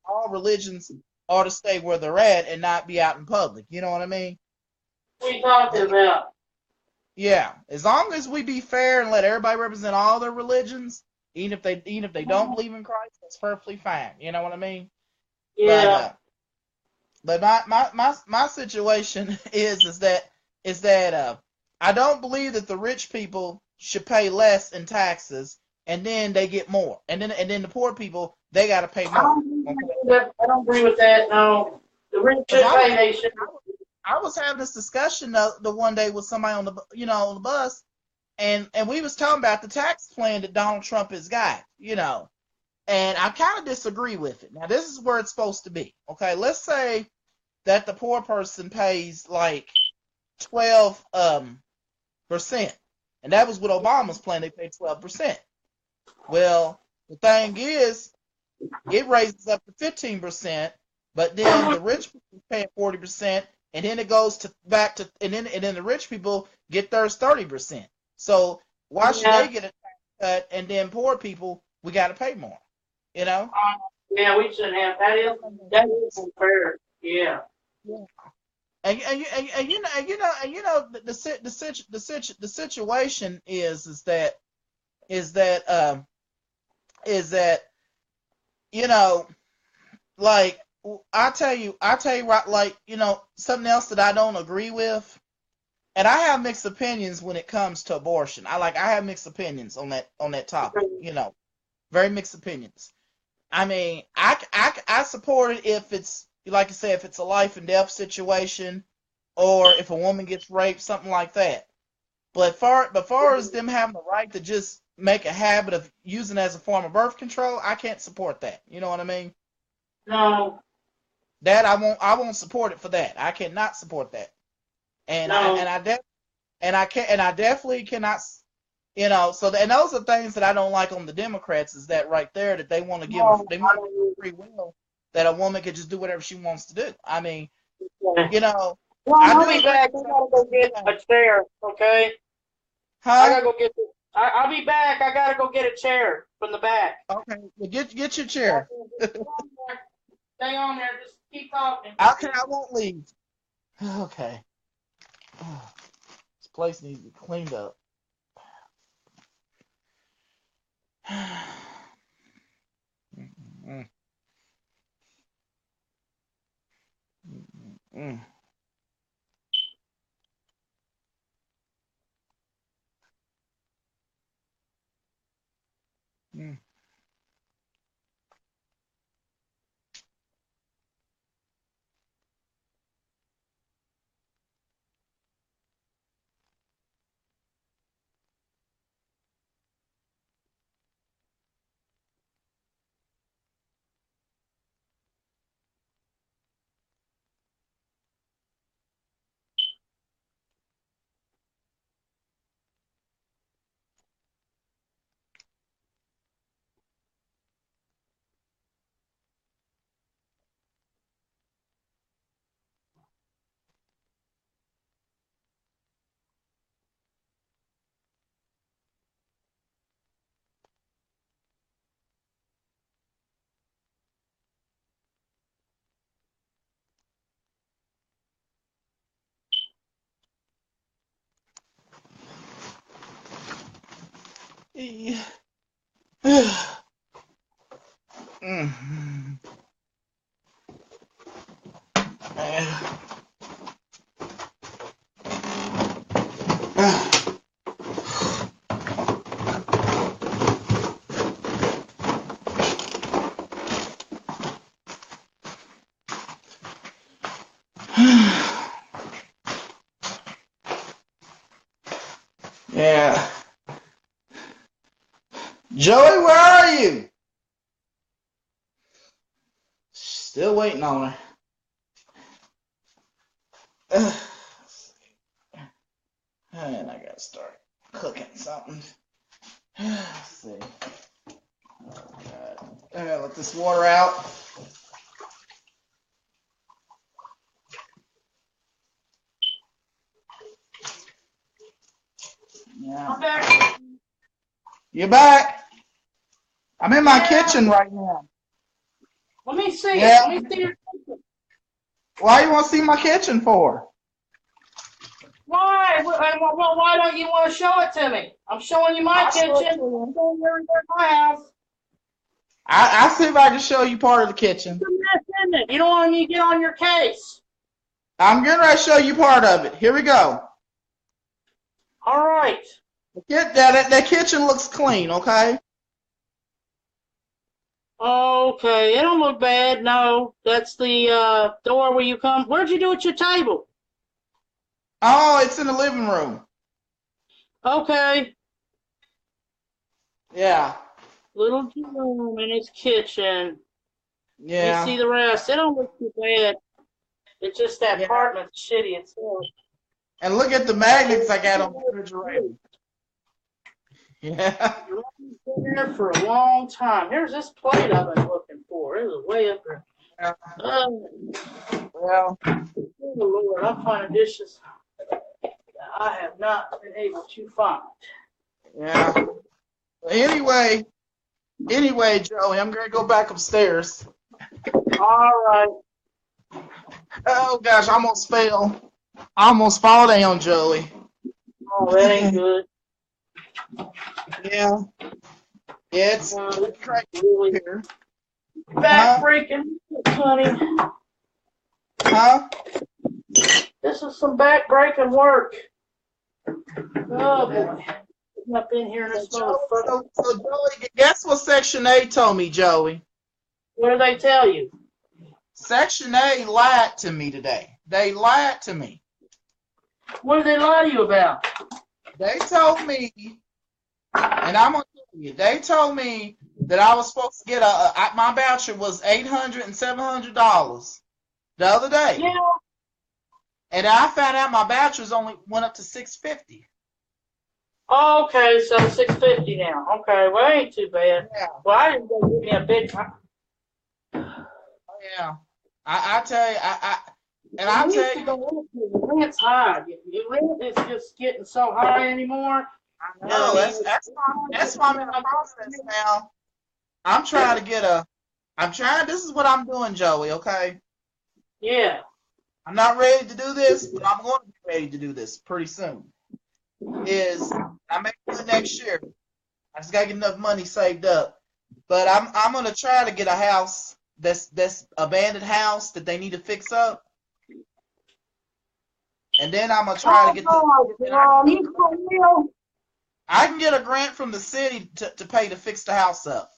all religions ought to stay where they're at and not be out in public. You know what I mean? What are you talking about? Yeah, as long as we be fair and let everybody represent all their religions, even if they don't believe in Christ, that's perfectly fine. You know what I mean? Yeah. But my situation is that I don't believe that the rich people should pay less in taxes and then they get more, and then the poor people they got to pay more. I don't agree with that. No, the rich should pay. They should. I was having this discussion the one day with somebody on the bus, and we was talking about the tax plan that Donald Trump has got, and I kind of disagree with it. Now this is where it's supposed to be. Okay, let's say that the poor person pays like 12%, and that was with Obama's plan. They paid 12%. Well, the thing is, it raises up to 15%, but then the rich people pay 40%, and then it goes back to, and then the rich people get theirs 30%. So why should they get a tax cut, and then poor people we got to pay more? Yeah, we shouldn't have. That is unfair. Yeah. And the situation is that like I tell you right, like something else that I don't agree with, and I have mixed opinions when it comes to abortion. I have mixed opinions on that topic. Very mixed opinions. I mean, I support it if it's, like I said, if it's a life and death situation, or if a woman gets raped, something like that. But far as them having the right to just make a habit of using it as a form of birth control, I can't support that. You know what I mean? No. That I won't support it for that. I cannot support that. And no. I definitely cannot. And those are things that I don't like on the Democrats, is that right there, that they want to they want to give free will, that a woman could just do whatever she wants to do. I mean, Well, I'll be back. I gotta go get a chair. Okay. Huh? I gotta go get. I'll be back. I gotta go get a chair from the back. Okay. Well, get your chair. Stay on there. Just keep talking. Okay, I won't leave. Okay. This place needs to be cleaned up. Mm. Mm. Mm. Yeah. Mm. Yeah. Joey, where are you? Still waiting on her. And I gotta start cooking something. Let's see. Oh, God. I gotta let this water out. Yeah. I'm back. You back? I'm in my kitchen right now. Let me see Yeah. it. Let me see your kitchen. Why you want to see my kitchen for? Why? Well, why don't you want to show it to me? I'm showing you my kitchen. I'm showing you everything in my house. I'll see if I can show you part of the kitchen. It's a mess, isn't it? You don't want me to get on your case. I'm getting ready to show you part of it. Here we go. All right. That kitchen looks clean, okay? Okay, it don't look bad. No, that's the door where you come. Where'd you do at your table? Oh, it's in the living room. Okay. Yeah. Little Jerome in his kitchen. Yeah. You see the rest. It don't look too bad. It's just that apartment's shitty itself. And look at the magnets I got on the refrigerator. Yeah. Jerome's been there for a long time. Here's this plate I've been looking for. It was way up there. Well, Oh Lord, I'm finding dishes I have not been able to find. yeah. Anyway, Joey, I'm gonna go back upstairs. All right. Oh gosh, I almost fell. I almost fall down, Joey. Oh, that ain't good. Yeah. It's really here. back-breaking, honey. Huh? This is some back-breaking work. Oh boy. I've been here in this motherfucker. So Joey, guess what Section A told me, Joey? What did they tell you? Section A lied to me today. They lied to me. What did they lie to you about? They told me, and I'm gonna tell you, they told me that I was supposed to get my voucher was $800 and $700 the other day. Yeah. And I found out my vouchers only went up to $650. Oh, okay, so $650 now. Okay, well, that ain't too bad. Yeah. Well, I didn't go give me a big. Yeah. I tell you, I'll tell you. Rent's high. Your rent is just getting so high anymore. No, that's why I'm in the process now. I'm trying to get this is what I'm doing, Joey, okay? Yeah. I'm not ready to do this, but I'm going to be ready to do this pretty soon. I may do it next year. I just gotta get enough money saved up. But I'm gonna try to get a house that's abandoned house that they need to fix up. And then I'm gonna try to get I can get a grant from the city to pay to fix the house up.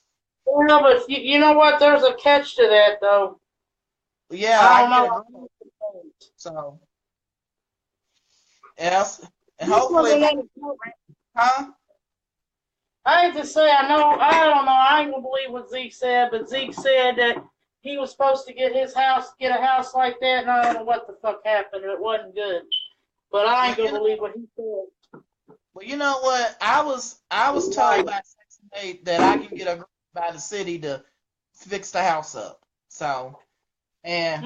Well, but you know what? There's a catch to that, though. Yeah, I don't know. So, yes, and hopefully, huh? I hate to say, I don't know, I ain't gonna believe what Zeke said, but Zeke said that he was supposed to get a house like that, and I don't know what the fuck happened. It wasn't good. But I ain't gonna believe what he said. Well, you know what? I was told by Section 8 that I can get a grant by the city to fix the house up. So, and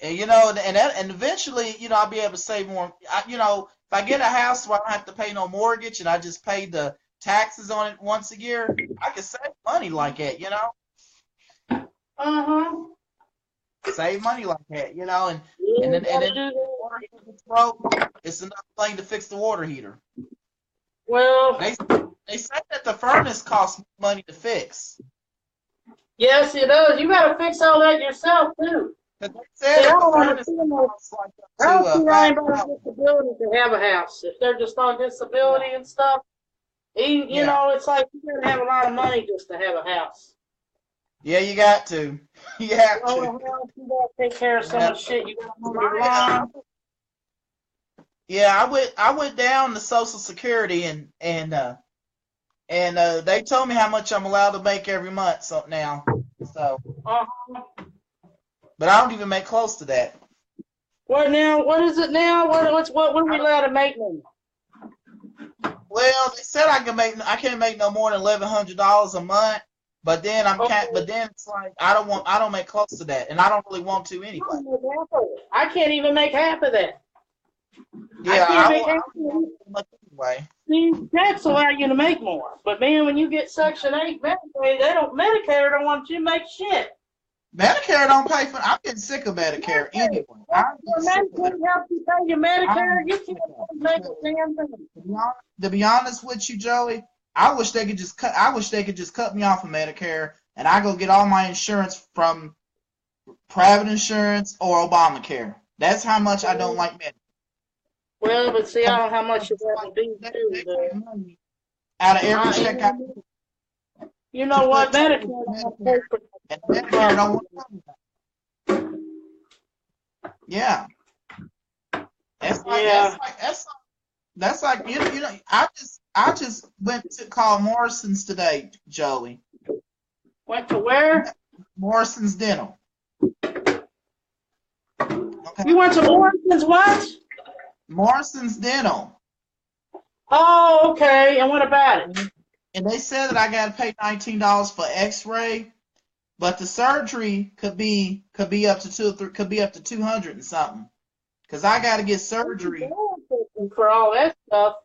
you know, and eventually, you know, I'll be able to save more. You know, if I get a house where I don't have to pay no mortgage and I just pay the taxes on it once a year, I can save money like that, you know. Save money like that, you know, and then the water heater gets broke, it's enough money to fix the water heater. Well, they say that the furnace costs money to fix. Yes, it does. You got to fix all that yourself too. They said that the furnace costs like I don't see anybody with disability to have a house. If they're just on disability and stuff, you know, it's like you got to have a lot of money just to have a house. Yeah, you got to. You have to. You got to take care of so much shit. You got to mow your lawn. Yeah, I went down to Social Security and they told me how much I'm allowed to make every month. So now, so Uh-huh. but I don't even make close to that. What now? What is it now? What are we allowed to make now? Well, they said I can't make no more than $1,100 a month. But then but then it's like I don't make close to that, and I don't really want to anyway. I can't even make half of that. Yeah, I can't I make don't, I half don't of want it. too much anyway. See, tax allow you to make more. But man, when you get Section 8 Medicaid, Medicare don't want you to make shit. Medicare don't pay for. I'm getting sick of Medicare anyway. I'm Your getting sick of it. Medicaid helps you pay your Medicare. I'm You sick of can't it make a because damn thing. to be honest with you, Joey, I wish they could just cut me off of Medicare and I go get all my insurance from private insurance or Obamacare. That's how much I don't like Medicare. Well, but see, I don't know how much Because that would be they too. take money out of every check I You to know what? put Medicare towards don't want to Medicare, pay for and Medicare don't want to cover that. Yeah, Yeah. that's like you know I just went to call Morrison's today, Joey. Went to where? Morrison's Dental. Okay. You went to Morrison's what? Morrison's Dental. Oh, okay. And what about it? And they said that I got to pay $19 for X-ray, but the surgery could be up to could be up to 200 and something. Cause I got to get surgery for all that stuff.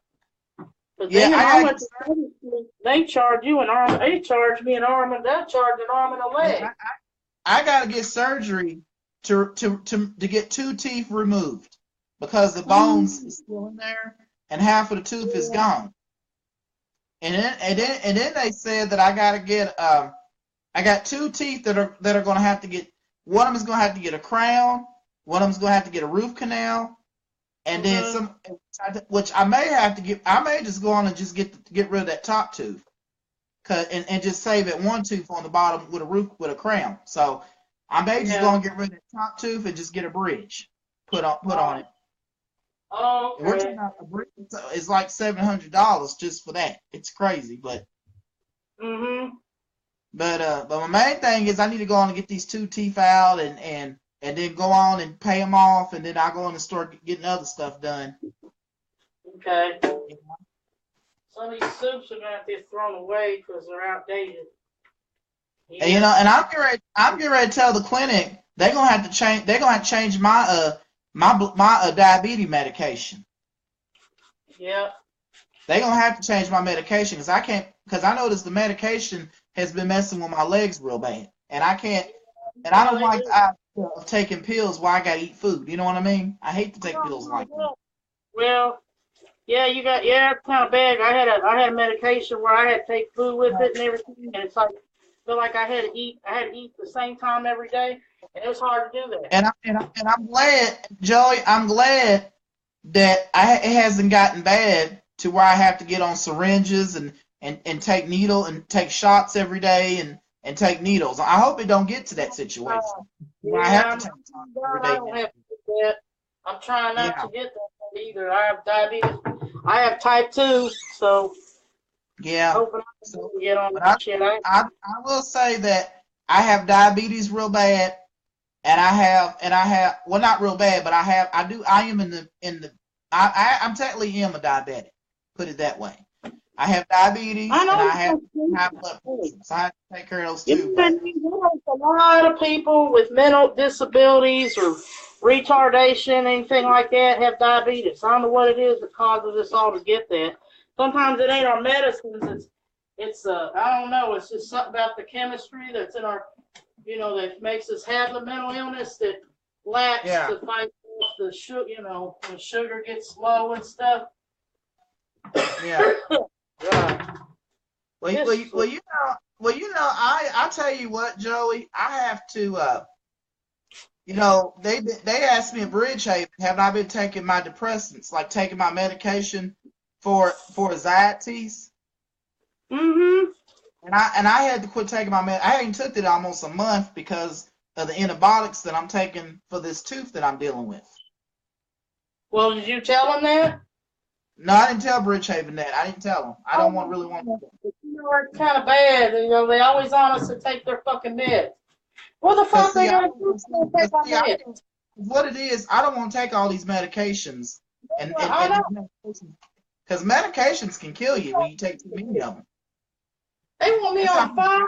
But yeah, then I I got went to study school. They charge you an arm. They charge me an arm, and they charge an arm and a leg. I got to get surgery to get 2 teeth removed because the bones is still in there and half of the tooth is gone. And then they said that I got to get I got 2 teeth that are going to have to get, one of them is going to have to get a crown, one of them is going to have to get a root canal, and then some, which I may have to get. I may just go on and just get rid of that top tooth, and just save it 1 tooth on the bottom with a crown. So I may just go and get rid of that top tooth and just get a bridge put on it. Oh, okay. We're talking about a bridge. It's like $700 just for that. It's crazy, but. But my main thing is I need to go on and get these 2 teeth out and then go on and pay them off, and then I'll go on and start getting other stuff done. Okay. Some of these soups are going to have to be thrown away because they're outdated. Yeah. And, and I'm getting ready to tell the clinic they're gonna have to change. They're gonna have to change my diabetes medication. Yeah. They're gonna have to change my medication because I noticed the medication has been messing with my legs real bad, and I can't. And I don't like the idea of taking pills while I gotta eat food. You know what I mean? I hate to take pills like that. Well, yeah, it's kind of bad. I had a medication where I had to take food with it and everything, and it's like feel like I had to eat the same time every day, and it was hard to do that. And I'm glad, Joey. I'm glad that it hasn't gotten bad to where I have to get on syringes and take shots every day and take needles. I hope it don't get to that situation. I have to take shots every day. I don't have to get that. I'm trying not to get that either. I have diabetes. I have type 2, so hoping I can get on that shit. I will say that I have diabetes real bad, and I have well, not real bad, but I'm technically am a diabetic. Put it that way. I have diabetes and I have high blood pressure, so I have to take care of those too. There's a lot of people with mental disabilities or retardation, anything like that, have diabetes. I don't know what it is that causes us all to get that. Sometimes it ain't our medicines. It's I don't know. It's just something about the chemistry that's in our, that makes us have the mental illness that lacks to fight the sugar. When sugar gets low and stuff. Yeah. Right. I tell you what, Joey, I have to. They asked me at Bridgehaven, have I been taking my depressants, like taking my medication for anxieties? Mm-hmm. And I had to quit taking my med. I hadn't took it almost a month because of the antibiotics that I'm taking for this tooth that I'm dealing with. Well, did you tell him that? No, I didn't tell Bridgehaven that. I didn't tell him. I don't really want to. You know, it's kind of bad. You know, they always want us to take their fucking meds. What the fuck they gonna do if they take our meds? What it is, I don't want to take all these medications. I know. Because medications can kill you when you take too many of them. They want me on fire.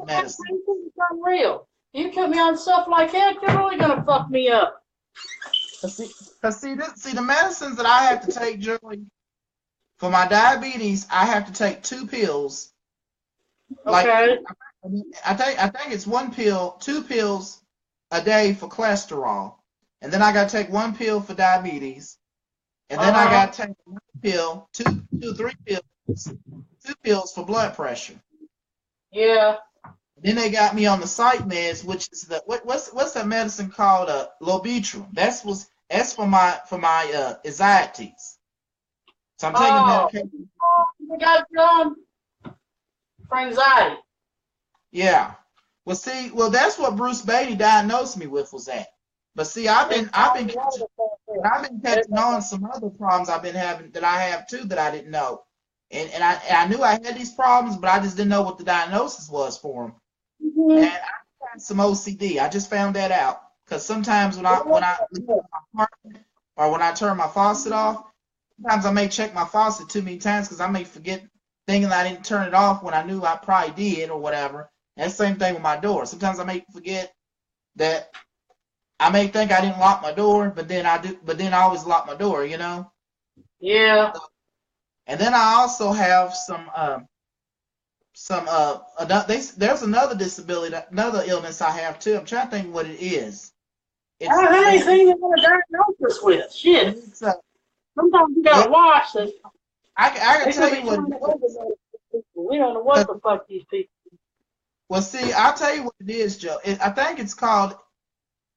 Medicine. It's unreal. You put me on stuff like that, you're really gonna fuck me up. See, the medicines that I have to take, Joey, for my diabetes, I have to take 2 pills. Okay. I think it's 2 pills a day for cholesterol, and then I got to take 1 pill for diabetes, and then I got to take 1 pill, 3 pills, 2 pills for blood pressure. Yeah. Then they got me on the psych meds, which is what's that medicine called? Lobitrum. That's for my anxieties. So I'm taking medication. Oh, you got you on for anxiety. Yeah. Well, that's what Bruce Beatty diagnosed me with, was that. But see, I've been catching on some other problems I've been having that I have too that I didn't know, and I knew I had these problems, but I just didn't know what the diagnosis was for them. Mm-hmm. And I had some OCD. I just found that out because sometimes when I leave my apartment or when I turn my faucet off, sometimes I may check my faucet too many times because I may forget, thinking I didn't turn it off when I knew I probably did or whatever. And the same thing with my door. Sometimes I may forget that I may think I didn't lock my door, but then I do. But then I always lock my door, you know. Yeah. And then I also have there's another disability, another illness I have too. I'm trying to think what it is. I don't have anything you want to diagnose us with. Shit. Sometimes you gotta watch this. I can tell you what it is. We don't know what the fuck these people do. Well, see, I'll tell you what it is, Joe. I think it's called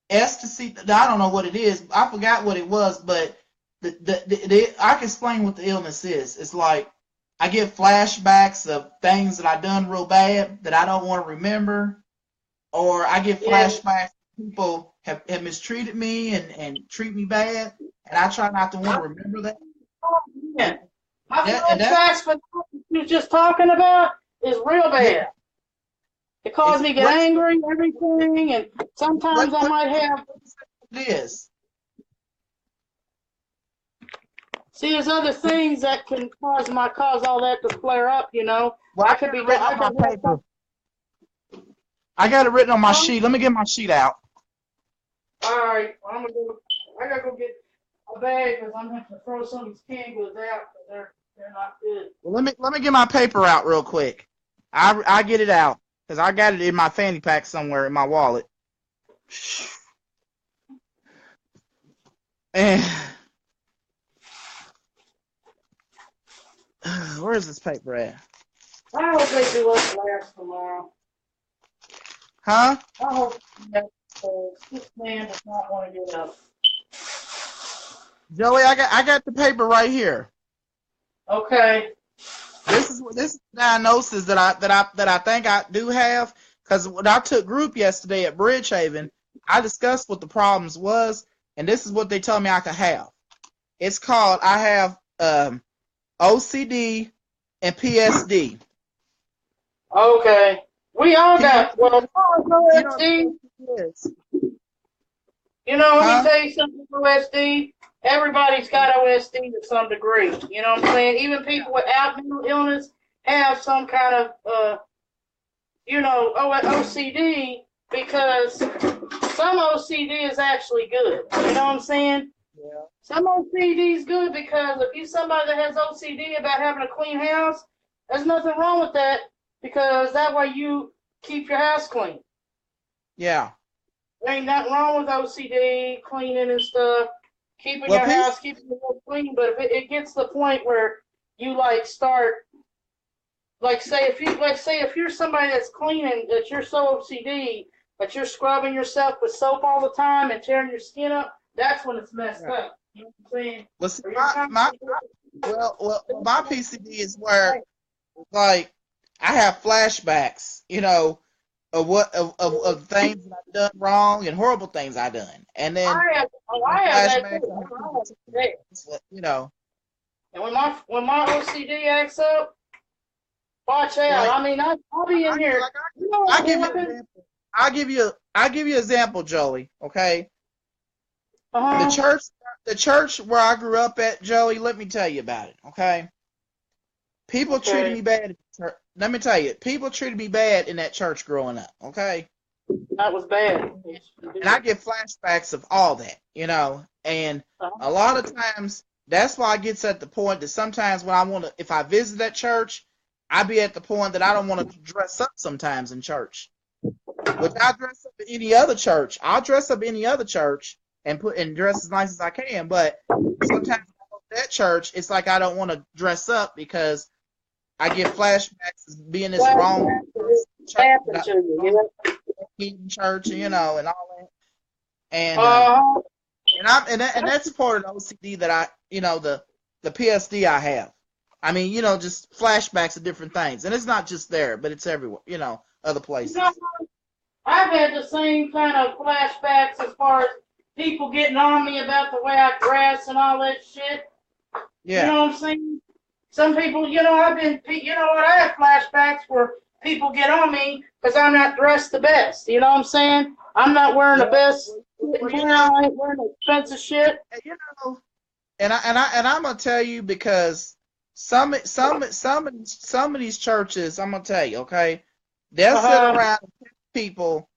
ecstasy. I don't know what it is. I forgot what it was, but I can explain what the illness is. It's like I get flashbacks of things that I've done real bad that I don't want to remember, or I get flashbacks of people have mistreated me and treat me bad, and I try not to want to remember that. Oh, yeah. My flashbacks for what you're just talking about is real bad. Yeah. It causes me to get angry and everything, and sometimes I might have. It is. See, there's other things that can cause all that to flare up, you know. Well, I could be written on my paper. I got it written on my sheet. Let me get my sheet out. All right, well, I gotta go get a bag because I'm going to throw some of these canned goods out because they're not good. Well, let me get my paper out real quick. I get it out because I got it in my fanny pack somewhere in my wallet. And where is this paper at? I hope they do us last tomorrow. Huh? I hope this man does not want to get up. Joey, I got the paper right here. Okay. This is diagnosis that I think I do have, because when I took group yesterday at Bridgehaven, I discussed what the problems was, and this is what they told me I could have. It's called, I have OCD and PSD. Okay. We all got, well, OSD. You know, let me tell you something, OSD. Everybody's got OSD to some degree. You know what I'm saying? Even people without mental illness have some kind of, OCD, because some OCD is actually good. You know what I'm saying? Yeah. Some OCD is good because if you're somebody that has OCD about having a clean house, there's nothing wrong with that, because that way you keep your house clean. Yeah. There ain't nothing wrong with OCD, cleaning and stuff, keeping your house, keeping it clean. But if it gets to the point where you start, say if you're somebody that's cleaning, that you're so OCD, but you're scrubbing yourself with soap all the time and tearing your skin up, that's when it's messed up. You know what I'm saying? Well, see, my PCD is where, I have flashbacks, of things that I've done wrong and horrible things I've done, and then I have that flashbacks too. on That's how what I people want to treat me. say. That's what, you know. And when my OCD acts up, watch out. Like I mean, I'll be in here. You know I what give you an happened? example. I give you an example, Joey. Okay, the Uh-huh. church the church where I grew up at, Joey. Let me tell you about it. Okay, people treated Okay. me bad. At church. Let me tell you, people treated me bad in that church growing up. Okay, That was bad. and I get flashbacks of all that, you know. And a lot of times, that's why I get at the point that sometimes when I want to, if I visit that church, I be at the point that I don't want to dress up sometimes in church. Which I dress up at any other church. I'll dress up any other church and dress as nice as I can. But sometimes when I go to that church, it's like I don't want to dress up because I get flashbacks as being this wrong person in church, Happened to you, in church, you know, and all that. And Uh-huh. and that's part of the OCD that I, you know, the PSD I have. I mean, you know, just flashbacks of different things, and it's not just there, but it's everywhere, you know, other You know, places. I've had the same kind of flashbacks as far as people getting on me about the way I dress and all that shit. You Yeah. know what I'm saying? Some people, you know, you know what, I have flashbacks where people get on me because I'm not dressed the best. You know what I'm saying? I'm not wearing the Yeah. best shit in Well, you town. know, I ain't wearing the expensive shit. you know, and I'm gonna tell you because some of these churches, I'm gonna tell you, okay, they'll sit Uh-huh. around and tell people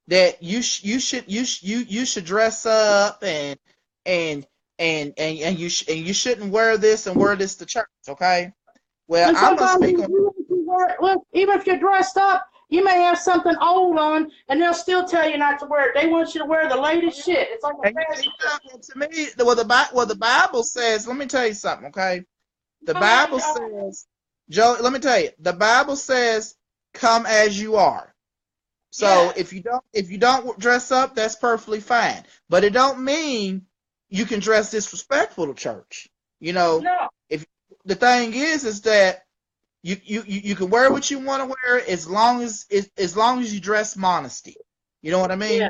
that you should dress up and you shouldn't wear this and wear this to church, okay? Well, And I'm gonna sometimes speak on. even if you're dressed up, you may have something old on, and they'll still tell you not to wear it. They want you to wear the latest shit. It's like a And fashion show. to me, what the Bible says. Let me tell you something, okay? The Come on, Bible says, Joe. Let me tell you, the Bible says, "Come as you are." So yes. if you don't dress up, that's perfectly fine. But it don't mean you can dress disrespectful to church. You know, No. if the thing is that you can wear what you want to wear as long as you dress modesty. You know what I Yeah. mean?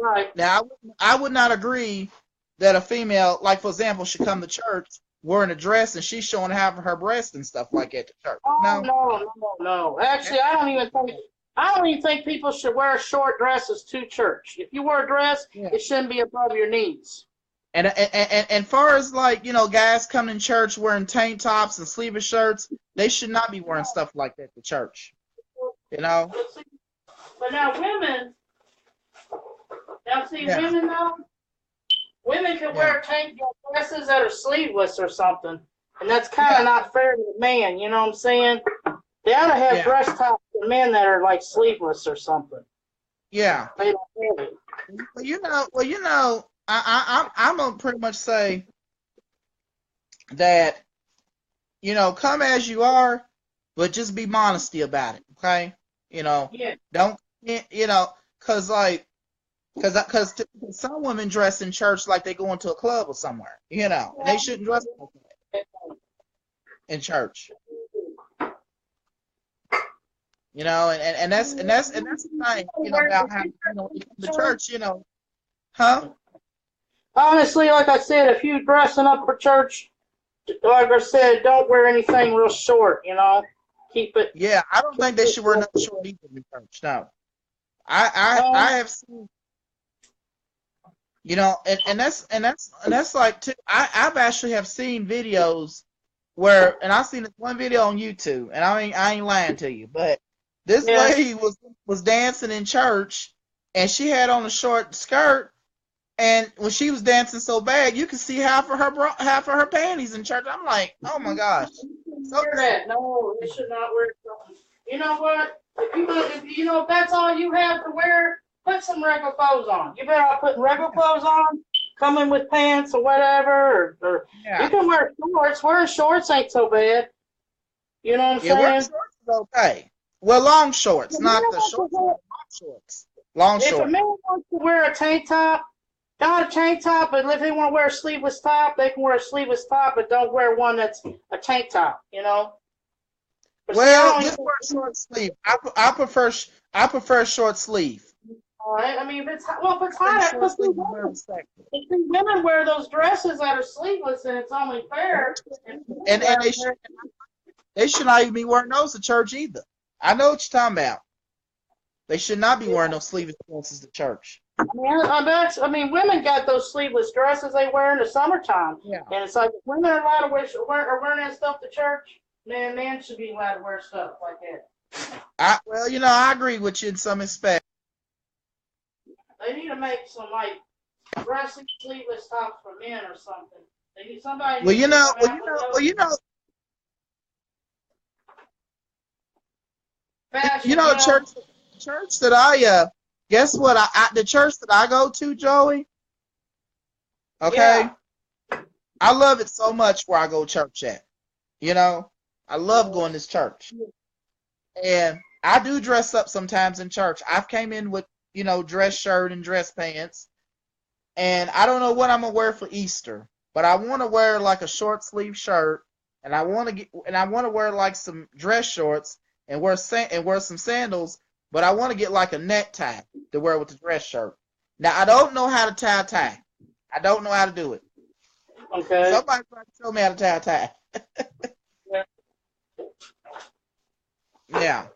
Right. Now I would not agree that a female, like for example, should come to church wearing a dress and she's showing half of her breast and stuff like that to church. Oh No, no. Actually, I don't even think people should wear short dresses to church. If you wear a dress, yeah. it shouldn't be above your knees. And far as like, you know, guys coming to church wearing tank tops and sleeveless shirts, they should not be wearing stuff like that to church. You know? But now Yeah. women now, women can Yeah. wear tank dresses that are sleeveless or something, and that's kind Yeah. of not fair to the man. You know what I'm saying? They ought to have Yeah. dress tops for men that are like sleeveless or something. Yeah. They don't have it. Well, you know, I'm gonna pretty much say that, you know, come as you are, but just be modesty about it, okay? You know, Yeah. don't, you know, cause like, cause some women dress in church like they go into a club or somewhere, you know, and they shouldn't dress like that in church, you know, and that's the thing, you know, about how, you know, when you come to church, you know, huh? Honestly, like I said, if you dressing up for church, like I said, don't wear anything real short. You know, keep it. Yeah, I don't think they should wear nothing short either in church. No, I have seen, you know, and that's like too. I've actually have seen videos where, and I seen this one video on YouTube, and I ain't lying to you, but this Yeah. lady was dancing in church, and she had on a short skirt, and when she was dancing so bad, you could see half of her panties in church. I'm like, oh my gosh, so Wear that. No, they should not wear something. You know what? If that's all you have to wear, put some regular clothes on. You better off putting regular clothes on, come in with pants or whatever, or you yeah, can wear shorts. Wearing shorts ain't so bad. You know what I'm yeah, wearing saying? shorts is okay. Well, long shorts, If a man not the wants to short wear, shorts, long shorts, long if a shorts. man wants to wear a tank top, not a tank top, but if they want to wear a sleeveless top, they can wear a sleeveless top, but don't wear one that's a tank top, you know? But see, Well, just wear short sleeve. I prefer short sleeve. I mean, if it's if it's I think hot, short because sleeve is very respectful. women wear those dresses that are sleeveless, and it's only fair. And they should not even be wearing those to church either. I know what you're talking about. They should not be wearing those sleeveless dresses to church. I mean, women got those sleeveless dresses they wear in the summertime. Yeah. And it's like, if women are allowed to wearing that stuff to church, man, men should be allowed to wear stuff like that. I agree with you in some respect. They need to make some, like, dressy sleeveless tops for men or something. They need somebody. Well, you know, fashion, church that I guess what the church that I go to, Joey. Okay, yeah. I love it so much where I go to church at. You know, I love going to this church, and I do dress up sometimes in church. I've came in with dress shirt and dress pants, and I don't know what I'm gonna wear for Easter, but I want to wear like a short sleeve shirt, and I want to wear like some dress shorts and wear some sandals. But I want to get like a necktie to wear with the dress shirt. Now, I don't know how to tie a tie. I don't know how to do it. Okay. Somebody try to tell me how to tie a tie. Yeah.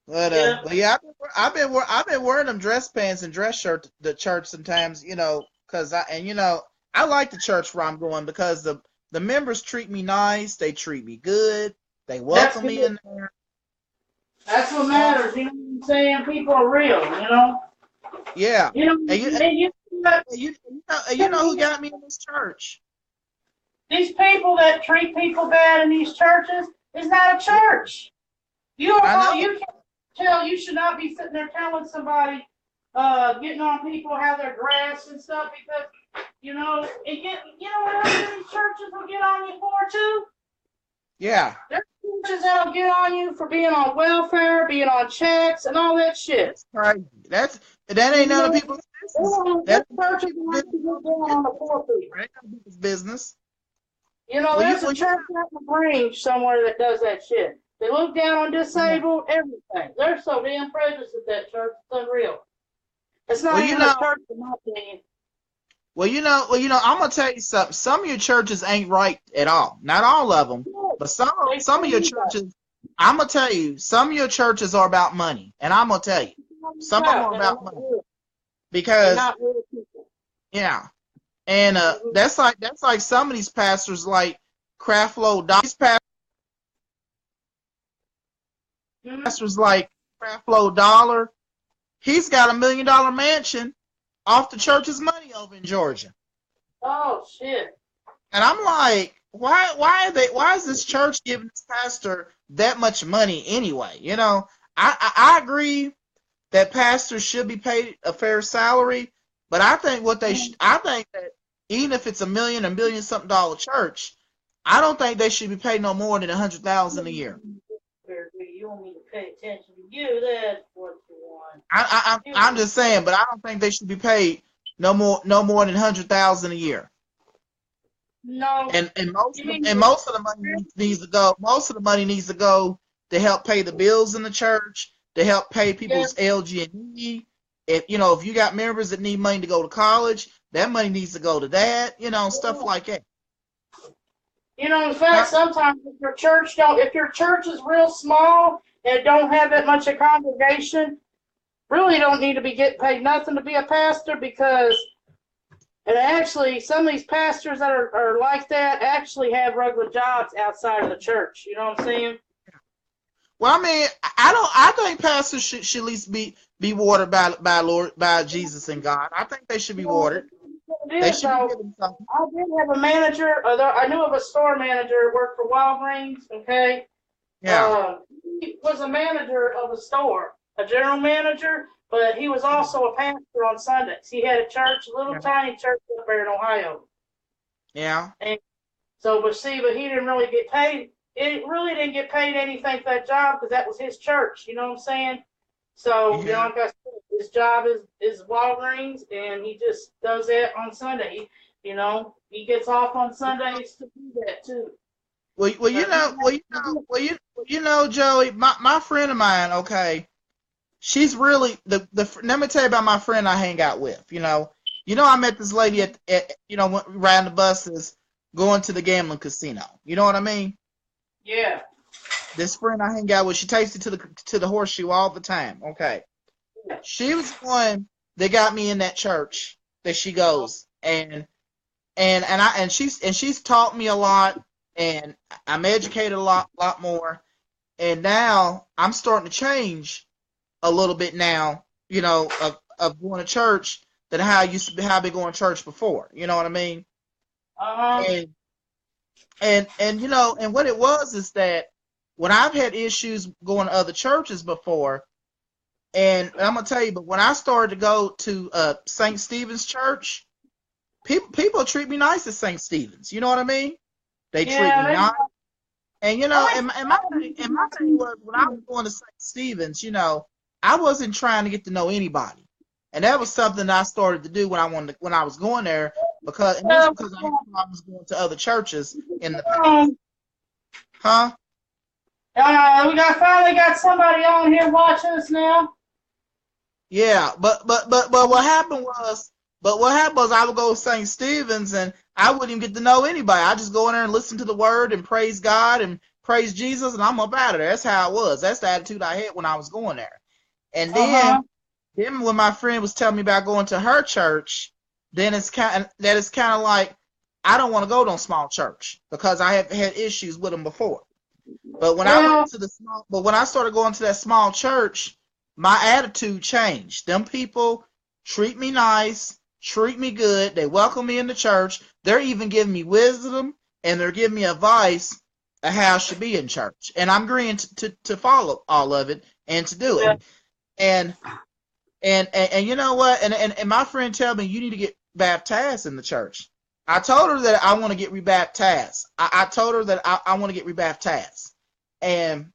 But yeah, I've been wearing them dress pants and dress shirt to church sometimes, because I like the church where I'm going because the members treat me nice, they treat me good, they welcome me in there. That's what matters, you know what I'm saying? People are real, Yeah. You know who got me in this church? These people that treat people bad in these churches is not a church. You can't tell. You should not be sitting there telling somebody, getting on people how they're dressed and stuff because what these churches will get on you for too. Yeah. There's churches that'll get on you for being on welfare, being on checks, and all that shit. That's crazy. That ain't none of people's business. That's churches like to get down on the poor people. Ain't none of people's business. There's a church out in the range somewhere that does that shit. They look down on disabled, everything. They're so damn prejudiced at that church, it's unreal. It's not even a church in my opinion. I'm gonna tell you something. Some of your churches ain't right at all. Not all of them, but some of your churches. I'm gonna tell you, some of your churches are about money, and I'm gonna tell you, some of them are about money because yeah, and that's like some of these pastors like Craflow. These pastors like Craflow Dollar. He's got $1 million mansion off the church's money over in Georgia. Oh shit! And I'm like, why is this church giving this pastor that much money anyway? I agree that pastors should be paid a fair salary, but I think I think that even if it's $1 million something dollar church, I don't think they should be paid no more than $100,000 a year. You want me to pay attention to you? That's what you want. I'm just saying, but I don't think they should be paid no more than $100,000 a year. No. And most of the money needs to go. Most of the money needs to go to help pay the bills in the church, to help pay people's LG&E. If you got members that need money to go to college, that money needs to go to that. Stuff like that. In fact, sometimes if your church is real small and don't have that much a congregation, really don't need to be getting paid nothing to be a pastor because, and actually, some of these pastors that are like that actually have regular jobs outside of the church. You know what I'm saying? Well, I mean, I think pastors should at least be watered by Jesus and God. I think they should be watered. They should be given something. I did have a manager. I knew of a store manager who worked for Walgreens. Okay. Yeah. He was a manager of a store, a general manager, but he was also a pastor on Sundays. He had a little tiny church up there in Ohio. Yeah. And so, but he didn't really get paid. It really didn't get paid anything for that job because that was his church. You know what I'm saying? So, like I said, his job is Walgreens, and he just does that on Sunday. He gets off on Sundays to do that too. Joey, my friend of mine, okay, she's really let me tell you about my friend I hang out with. I met this lady at riding the buses, going to the gambling casino. You know what I mean? Yeah. This friend I hang out with, she takes me to the horseshoe all the time. Okay, she was the one that got me in that church that she goes, and she's taught me a lot, and I'm educated a lot more, and now I'm starting to change a little bit now, of going to church than how I've been going to church before. You know what I mean? Uh-huh. And what it was is that when I've had issues going to other churches before, and I'm gonna tell you, but when I started to go to St. Stephen's Church, people treat me nice at St. Stephen's. You know what I mean? They treat me nice. And my thing was, when I was going to St. Stephen's, I wasn't trying to get to know anybody, and that was something that I started to do when I was going there, because I was going to other churches in the past. Huh? We finally got somebody on here watching us now. Yeah, but what happened was, I would go to St. Stephen's and I wouldn't even get to know anybody. I just go in there and listen to the word and praise God and praise Jesus, and I'm up out of there. That's how it was. That's the attitude I had when I was going there. And then when my friend was telling me about going to her church, then it's kind of like I don't want to go to a small church because I have had issues with them before. But when when I started going to that small church, my attitude changed. Them people treat me nice, treat me good. They welcome me in the church. They're even giving me wisdom, and they're giving me advice of how I should be in church. And I'm agreeing to follow all of it and to do it. And you know what? And my friend told me, you need to get baptized in the church. I told her that I want to get rebaptized. I told her that I want to get rebaptized. And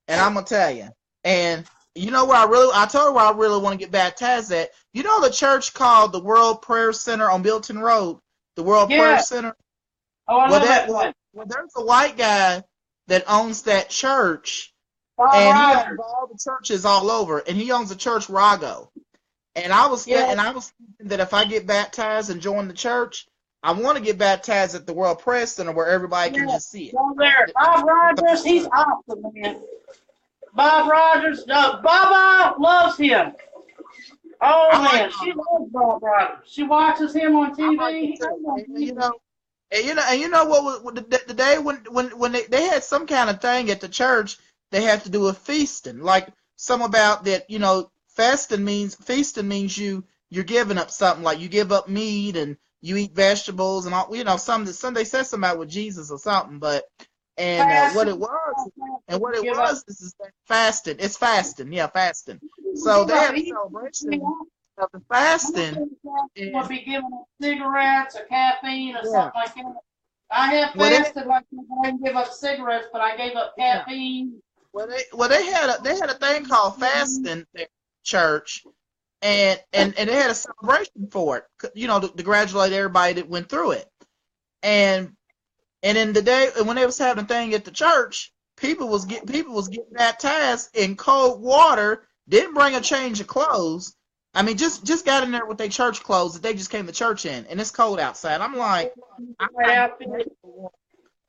I'm gonna tell you. And you know where I told her where I really want to get baptized at. You know the church called the World Prayer Center on Milton Road? The World Prayer Center? Oh, I love that one. Well, there's a white guy that owns that church. And he owns all the churches all over. And he owns the church where I go. And I was thinking that if I get baptized and join the church, I want to get baptized at the World Prayer Center where everybody can just see it. Go there. Bob Rogers, he's awesome, man. Bob Rogers, Baba loves him. Oh, man, she loves Bob Rogers. She watches him on TV. And you know what? The day when they had some kind of thing at the church, they had to do a feasting, like some about that. Feasting means you're giving up something, like you give up meat and you eat vegetables and all. Some they said something about with Jesus or something, but what it was is fasting. It's fasting, fasting. So they had a celebration of the fasting. You'll be giving up cigarettes or caffeine or something like that. I have fasted like I didn't give up cigarettes, but I gave up caffeine. They had a thing called fasting at church, and they had a celebration for it, to congratulate everybody that went through it. And in the day when they was having a thing at the church, people was getting baptized in cold water. Didn't bring a change of clothes. I mean, just got in there with their church clothes that they just came to church in, and it's cold outside. I'm like,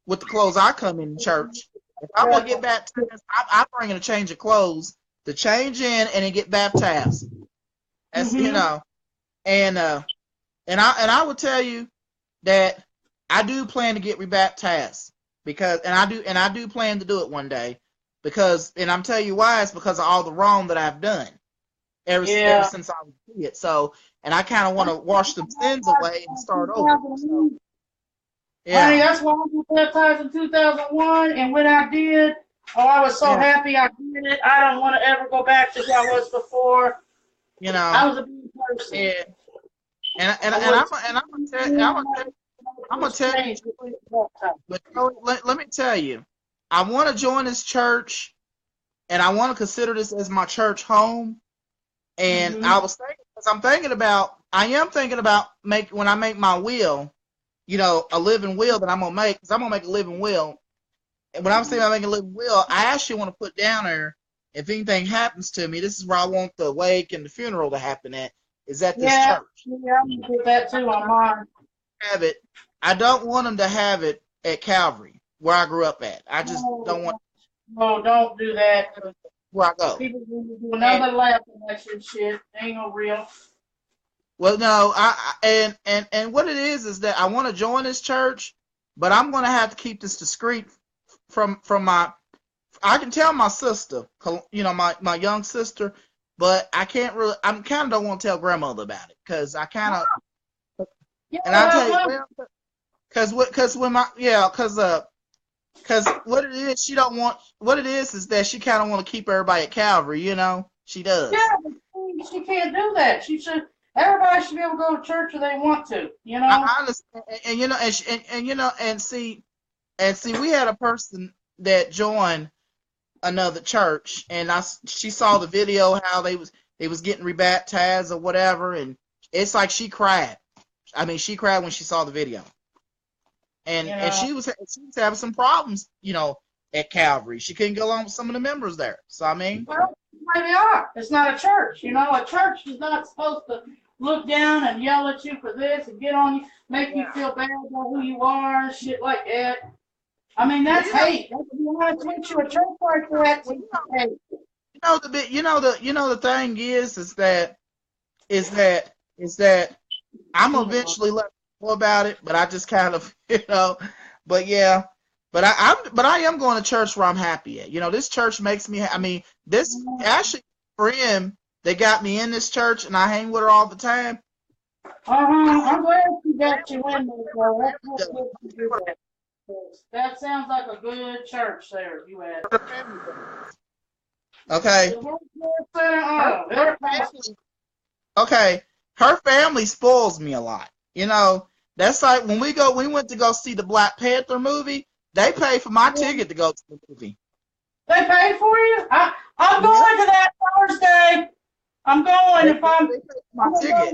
with the clothes I come in church. If I want to get baptized, I'm bringing a change of clothes to change in and then get baptized. That's and I would tell you that I do plan to get rebaptized and I do plan to do it one day and I'm telling you why. It's because of all the wrong that I've done ever since I was a kid. So, and I kind of want to wash some sins away and start over. So, Honey, that's why I was baptized in 2001, and when I did, I was so happy I did it. I don't want to ever go back to who I was before. I was a big person. Yeah. And I'm gonna tell you, but let me tell you, I want to join this church, and I want to consider this as my church home. And I am thinking about when I make my will, a living will that I'm gonna make, because I'm gonna make a living will. when I'm saying I make a living will, I actually want to put down there, if anything happens to me, this is where I want the wake and the funeral to happen at, is at this Yeah, church. yeah, I'm gonna do that too on mine. Have it. I don't want them to have it at Calvary, where I grew up at. I just don't want No, don't do that. where I go. People do another lap of that shit. Ain't no real. Well, no, and what it is that I want to join this church, but I'm going to have to keep this discreet from my. I can tell my sister, my young sister, but I can't really. I kind of don't want to tell grandmother about it because I kind of. And I tell you, well, because what it is, she don't want. What it is that she kind of want to keep everybody at Calvary. She does. Yeah, but she can't do that. She should. Everybody should be able to go to church if they want to. I understand, and see, we had a person that joined another church, and she saw the video how they was getting rebaptized or whatever, and it's like she cried. I mean, she cried when she saw the video, and she was having some problems, at Calvary. She couldn't go along with some of the members there. So I mean, well, they are. It's not a church. A church is not supposed to look down and yell at you for this and get on you, make you feel bad about who you are and shit like that. I mean, that's hate. If you want to teach you a church like that, hate. The thing is that I'm eventually let go about it, but I just kind of, but yeah. But I am going to church where I'm happy at. This church makes me. I mean, this actually friend that got me in this church, and I hang with her all the time. I'm glad you got you in there. That sounds like a good church there. You had. Okay. Okay. Her family spoils me a lot. That's like when we went to go see the Black Panther movie. They paid for my ticket to go to the movie. They paid for you? I'm going to that Thursday. I'm going if I'm my ticket,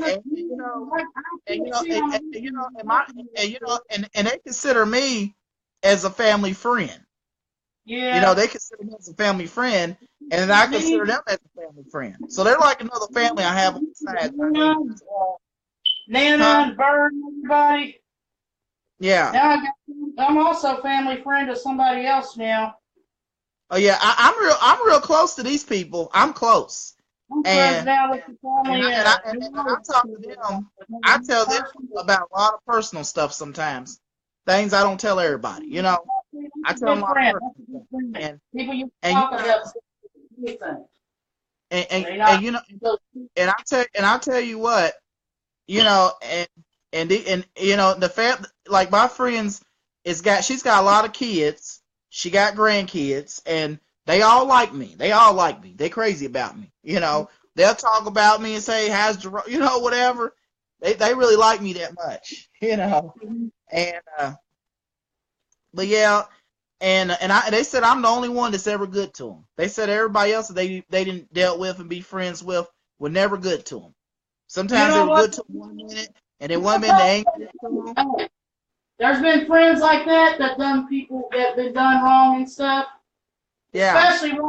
and they consider me as a family friend. Yeah. They consider me as a family friend, and I consider them as a family friend. So they're like another family I have on the side. Nana and Bird and everybody. Yeah. Now I'm also family friend of somebody else now. Oh yeah, I'm real close to these people. I'm close. I'm friends now with the family. And I talk to them. I tell them about a lot of personal stuff sometimes. Things I don't tell everybody. I tell them a lot of personal stuff. And people you talk about and I tell you what, the fam, like my friends she's got a lot of kids. She got grandkids, and they all like me. They crazy about me. They'll talk about me and say, "How's Jerome?" Whatever. They really like me that much. And but yeah, and they said I'm the only one that's ever good to them. They said everybody else that they didn't dealt with and be friends with were never good to them. Sometimes they were good to them 1 minute, and then 1 minute they ain't good to them. There's been friends like that done people that been done wrong and stuff. Yeah. Especially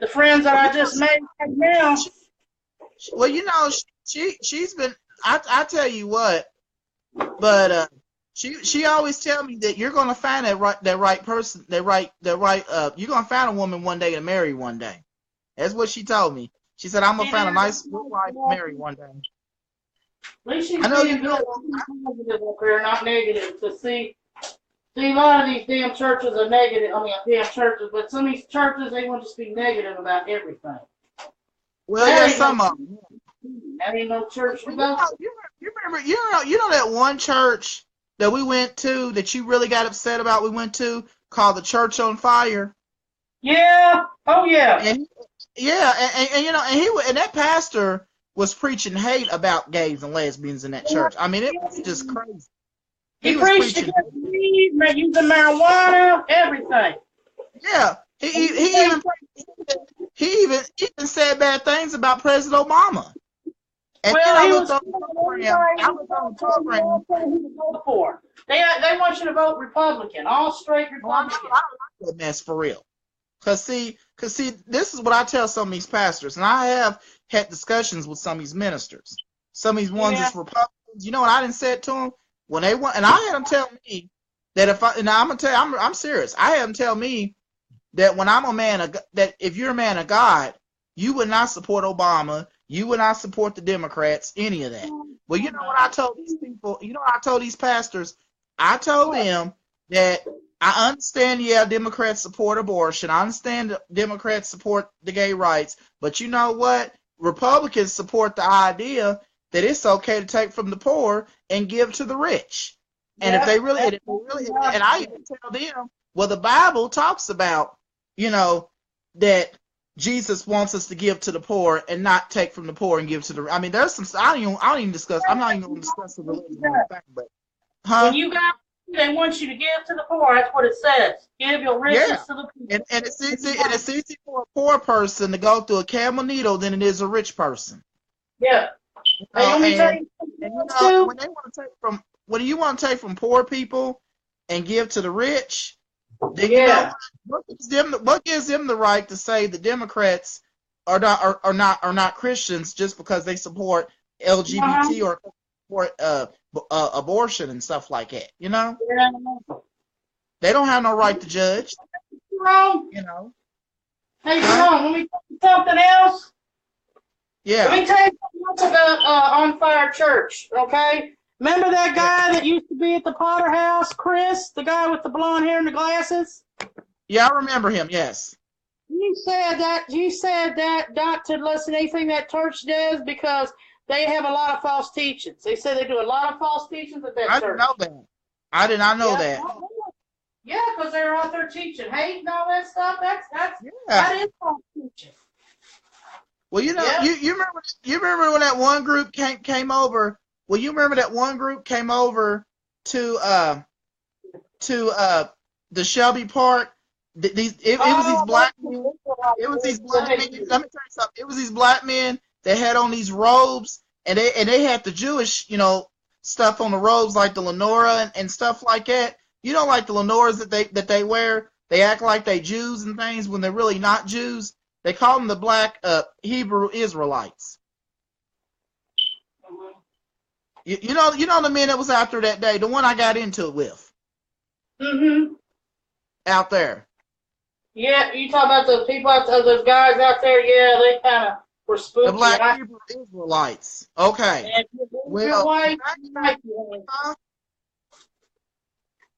the friends that I just made right now. Well, she's been. I tell you what, but she always tell me that you're gonna find that right person, you're gonna find a woman one day to marry one day. That's what she told me. She said I'm gonna find a nice wife to marry one day. At least she's being good, positive up there, not negative. To see, a lot of these damn churches are negative. I mean, damn churches, but some of these churches they want to just be negative about everything. Well, yeah, some of them. That ain't no church. You remember that one church that we went to that you really got upset about? We went to called the Church on Fire. Yeah. Oh yeah. And that pastor was preaching hate about gays and lesbians in that church. I mean, it was just crazy. He preached against weed, using marijuana, everything. Yeah, he even said bad things about President Obama. And well, I was on the program. They want you to vote Republican, all straight Republican. I don't like that mess for real. Cause see, this is what I tell some of these pastors, and I have had discussions with some of these ministers, some of these ones that's Republicans. You know what I didn't say it to them when they want, and I had them tell me that I'm gonna tell you, I'm serious. I had them tell me that when I'm a man of, that if you're a man of God, you would not support Obama, you would not support the Democrats, any of that. Well, you know what I told these people? You know what I told these pastors? I told them that I understand, Democrats support abortion. I understand Democrats support the gay rights. But you know what? Republicans support the idea that it's okay to take from the poor and give to the rich. And if they really, and I even tell them, well, the Bible talks about, that Jesus wants us to give to the poor and not take from the poor and give to the. I mean, there's some. I don't even discuss. I'm not even going to discuss the religion thing, but. When you got, they want you to give to the poor. That's what it says. Give your riches to the poor. And it's easy for a poor person to go through a camel needle than it is a rich person. Yeah. When you want to take from poor people and give to the rich, then what gives them the right to say the Democrats are not Christians just because they support LGBT or support abortion and stuff like that, They don't have no right to judge. Jerome. Hey, Jerome, let me tell you something else. Yeah. Let me tell you something else about On Fire Church, okay? Remember that guy that used to be at the Potter House, Chris, the guy with the blonde hair and the glasses? Yeah, I remember him, yes. You said that not to listen to anything that church does because they have a lot of false teachings. They say they do a lot of false teachings at that church. I didn't know that. I did not know that. Yeah, because they're out there teaching hate and all that stuff. That is false teaching. Well, you remember when that one group came over. Well, you remember that one group came over to the Shelby Park. It was these black men. It was these black men. Let me tell you something. It was these black men that had on these robes, and they had the Jewish, stuff on the robes, like the Lenora and stuff like that. Like the Lenoras that they wear. They act like they Jews and things when they're really not Jews. They call them the black Hebrew Israelites. You know the men that was out there that day, the one I got into it with. Out there. Yeah, you talk about the people out there, those guys out there. Yeah, they kind of were spooky. The black Hebrew Israelites. Okay.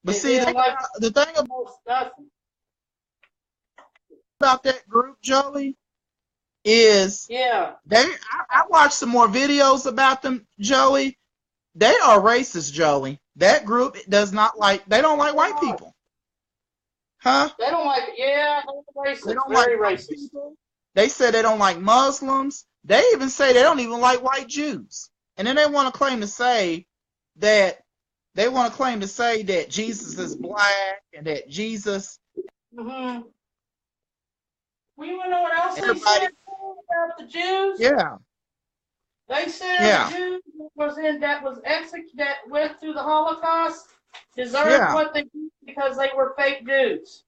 But see, the thing about that group, Joey, is I watched some more videos about them, Joey. They are racist, Joey. That group they don't like white people. Huh? They don't like it. Yeah, they're racist. They don't very like racist. People. They say they don't like Muslims. They even say they don't even like white Jews. And then they want to claim to say that Jesus is black and that Jesus. Well, you want to know what else they said about the Jews? Yeah. They said the Jews that went through the Holocaust deserved what they did because they were fake Jews.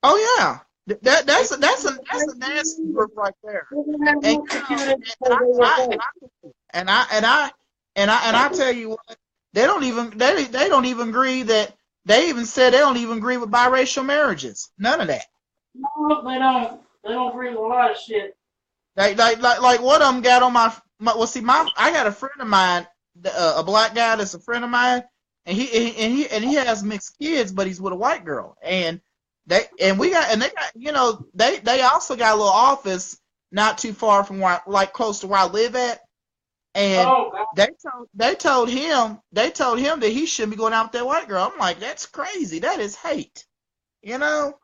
Oh yeah, that's a nasty group right there. And I tell you what, they don't even agree that they even said they don't even agree with biracial marriages. None of that. No, they don't. They don't agree with a lot of shit. Like one of them got on my I got a friend of mine, a black guy that's a friend of mine, and he has mixed kids, but he's with a white girl, and they also got a little office not too far from close to where I live at, and they told him that he shouldn't be going out with that white girl. I'm like, that's crazy. That is hate, and what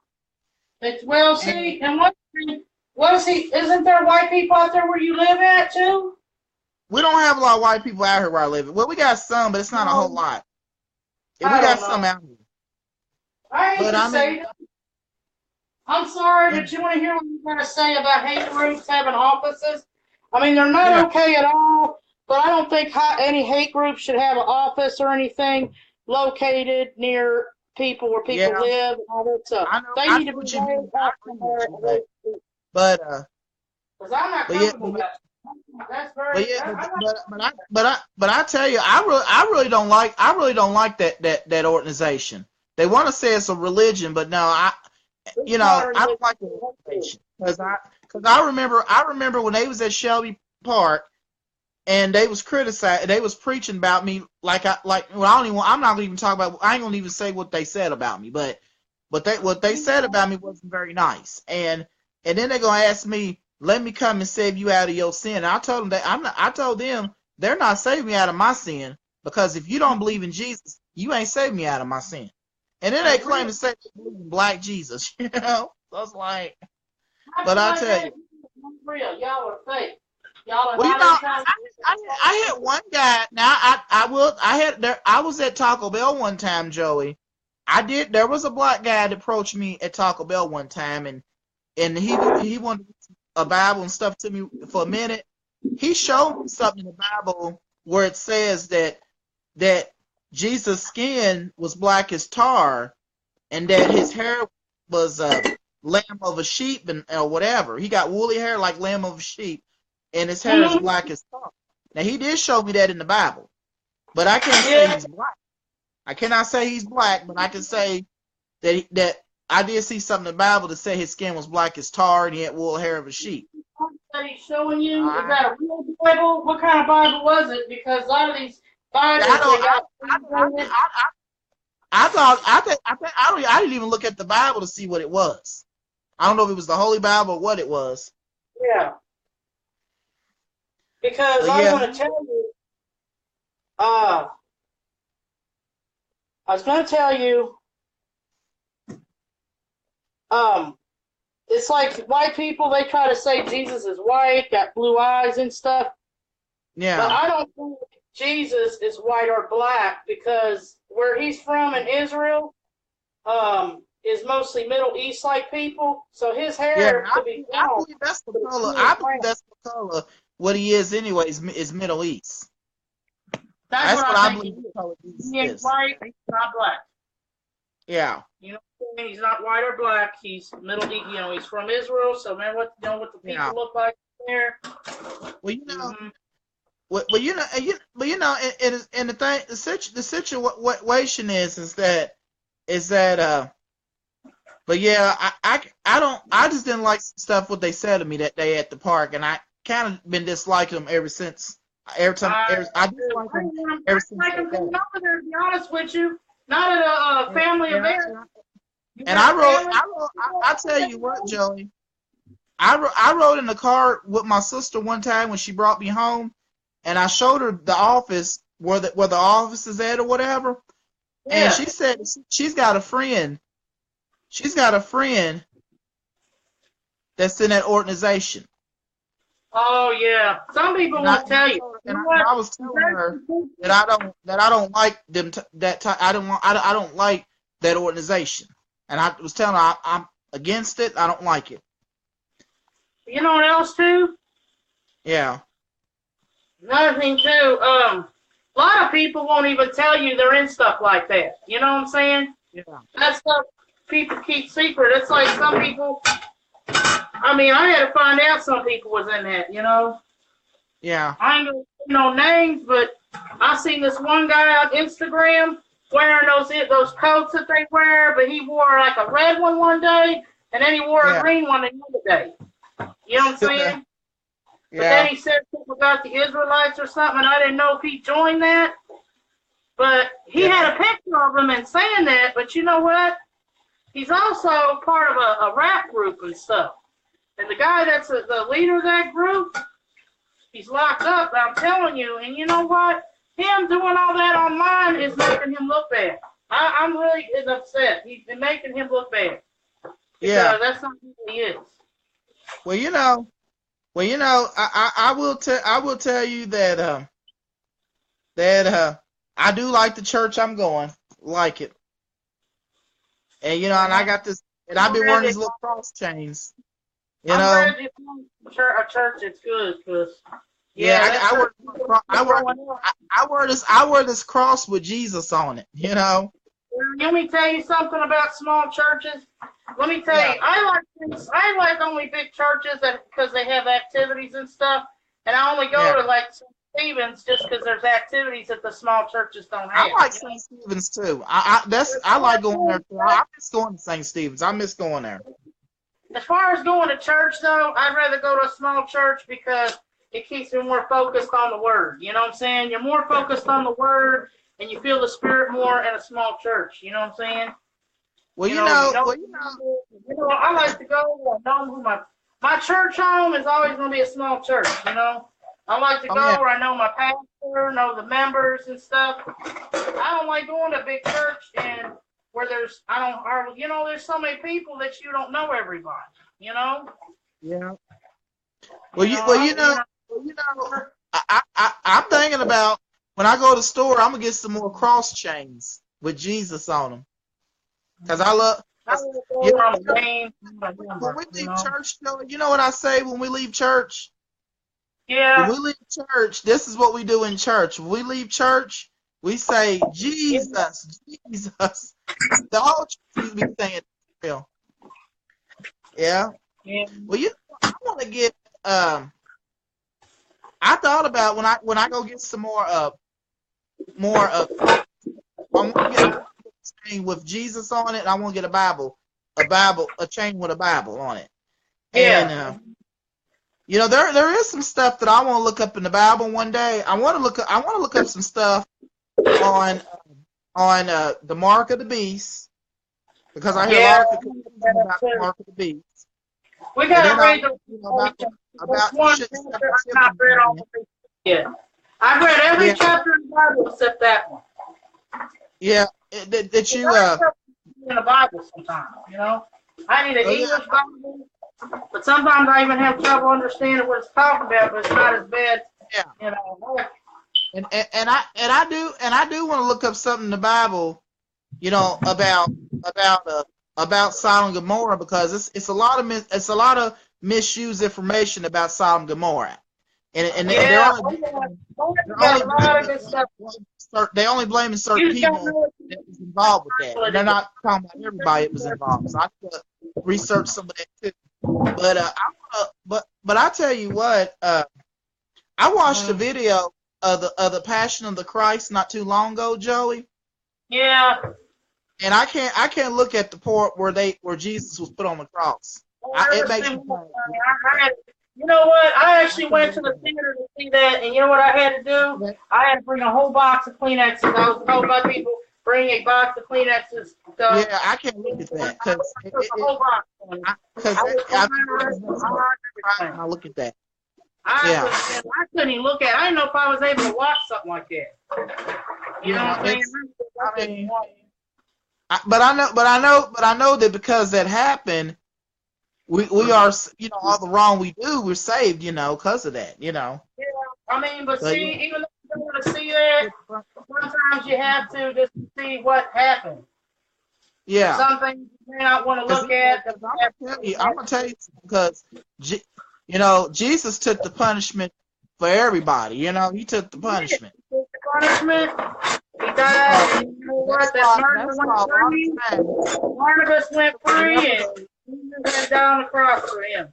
is he? Isn't there white people out there where you live at too? We don't have a lot of white people out here where I live. Well, we got some, but it's not a whole lot. We got some out here. I hate to say that. I'm sorry, but you want to hear what you got to say about hate groups having offices? I mean, they're not okay at all, but I don't think any hate group should have an office or anything located near people where people live and all that stuff. They need to be laid out somewhere. But because I'm not comfortable with that. That's very. But I tell you, I really don't like that organization. They want to say it's a religion, but no, I don't like the organization because I remember when they was at Shelby Park and they was criticizing, they was preaching about me I'm not gonna even talk about, I ain't gonna even say what they said about me, but what they said about me wasn't very nice, and then they're gonna ask me, let me come and save you out of your sin. And I told them that I told them they're not saving me out of my sin, because if you don't believe in Jesus, you ain't saving me out of my sin. And then they claim to say they believe in black Jesus, So it's like, but I tell you, real, y'all are fake. Y'all are well, I had one guy. Now I was at Taco Bell one time, Joey. There was a black guy that approached me at Taco Bell one time, and he wanted a Bible and stuff to me for a minute. He showed me something in the Bible where it says that Jesus' skin was black as tar, and that his hair was lamb of a sheep or whatever. He got woolly hair like lamb of a sheep, and his hair is black as tar. Now he did show me that in the Bible, but I can't say he's black. I cannot say he's black, but I can say that I did see something in the Bible that said his skin was black as tar and he had wool hair of a sheep. That he's showing you, is that a real Bible? What kind of Bible was it? Because a lot of these Bibles, I didn't even look at the Bible to see what it was. I don't know if it was the Holy Bible or what it was. Yeah. Because I want to tell you, I was going to tell you, it's like white people, they try to say Jesus is white, got blue eyes and stuff. Yeah. But I don't think Jesus is white or black, because where he's from in Israel is mostly Middle East like people. So his hair could be I believe that's the color. I believe that's the color. What he is anyway is Middle East. That's what I believe the color is. He ain't white, he's not black. Yeah. You know what I mean? He's not white or black. He's Middle East. He's from Israel. So remember what the people look like there. Well, and the thing, the situation is that but yeah, I just didn't like stuff what they said to me that day at the park, and I kind of been disliking them ever since. I dislike them ever since. I like them coming over there, to be honest with you. Not at a family event. And I tell you what, Joey. I rode in the car with my sister one time when she brought me home, and I showed her the office where the office is at or whatever. Yeah. And she said she's got a friend. She's got a friend that's in that organization. Oh yeah, some people will tell you. And I was telling her that I don't like them. I don't like that organization. And I was telling her I'm against it. I don't like it. You know what else too? Yeah. Another thing too. A lot of people won't even tell you they're in stuff like that. You know what I'm saying? Yeah. That stuff people keep secret. It's like some people. I mean, I had to find out some people was in that. You know. Yeah. I ain't gonna say no names, but I seen this one guy on Instagram wearing those coats that they wear, but he wore like a red one day, and then he wore a green one another day. You know what I'm saying? But then he said something about the Israelites or something, and I didn't know if he joined that. But he had a picture of him and saying that, but you know what? He's also part of a rap group and stuff. And the guy that's the leader of that group, he's locked up, I'm telling you. And you know what? Him doing all that online is making him look bad. I'm really upset. He's been making him look bad. Because that's not who he is. Well, I will tell you that I do like the church I'm going, like it, and and I got this, and I've been wearing these little cross chains, I'm glad you found a church that's good, because Yeah, Yeah, that's I wear this cross with Jesus on it. You know. let me tell you something about small churches. Let me tell Yeah. you, I like only big churches because they have activities and stuff, and I only go to like St. Stephen's just because there's activities that the small churches don't have. I like St. Stephen's too. I like going there too. I miss going to St. Stephen's. I miss going there. As far as going to church, though, I'd rather go to a small church because it keeps me more focused on the Word. You know what I'm saying? You're more focused on the Word, and you feel the Spirit more in a small church. You know what I'm saying? Well, I like to go. I know who my church home is always going to be a small church. You know, I like to go where I know my pastor, know the members and stuff. I don't like going to a big church and where there's there's so many people that you don't know everybody. You know. Yeah. I'm thinking about when I go to the store, I'm gonna get some more cross chains with Jesus on them. Because I love. When we leave church, you know what I say when we leave church? Yeah. When we leave church, this is what we do in church. When we leave church, we say, Jesus, Jesus. The whole church be saying, yeah. Well, I want to get. I thought about when I go get some more. I'm gonna get a chain with Jesus on it, and I want to get a chain with a Bible on it. Yeah. And there is some stuff that I want to look up in the Bible one day. I want to look up some stuff on the mark of the beast, because I hear a lot of people about the mark of the beast. We gotta read about shit. I've read every chapter in the Bible except that one. Yeah, that you in the Bible sometimes, I need an English Bible, but sometimes I even have trouble understanding what it's talking about, but it's not as bad. Yeah. And I do want to look up something in the Bible, about Sodom and Gomorrah, because it's a lot of misused information about Sodom and Gomorrah. And they only blaming certain people that was involved with that. And they're not talking about everybody that was involved. So I have to research some of that too. But I tell you what, I watched a video of the Passion of the Christ not too long ago, Joey. Yeah. And I can't look at the part where Jesus was put on the cross. It makes me you know what? I actually went to the theater to see that, and you know what I had to do? I had to bring a whole box of Kleenexes. I was told by people, bring a box of Kleenexes. So yeah, I can't look at that because I look at that. I couldn't even look at it. I didn't know if I was able to watch something like that. You know what I'm saying? But I know that because that happened, we are, all the wrong we do, we're saved, because of that, Yeah, but see, even though you don't want to see that, sometimes you have to just see what happened. Yeah. Some things you may not want to look at. I'm gonna tell you, because Jesus took the punishment for everybody. He took the punishment. He took the punishment. He died. And you know what? Barnabas went free, and Jesus went down the cross for him.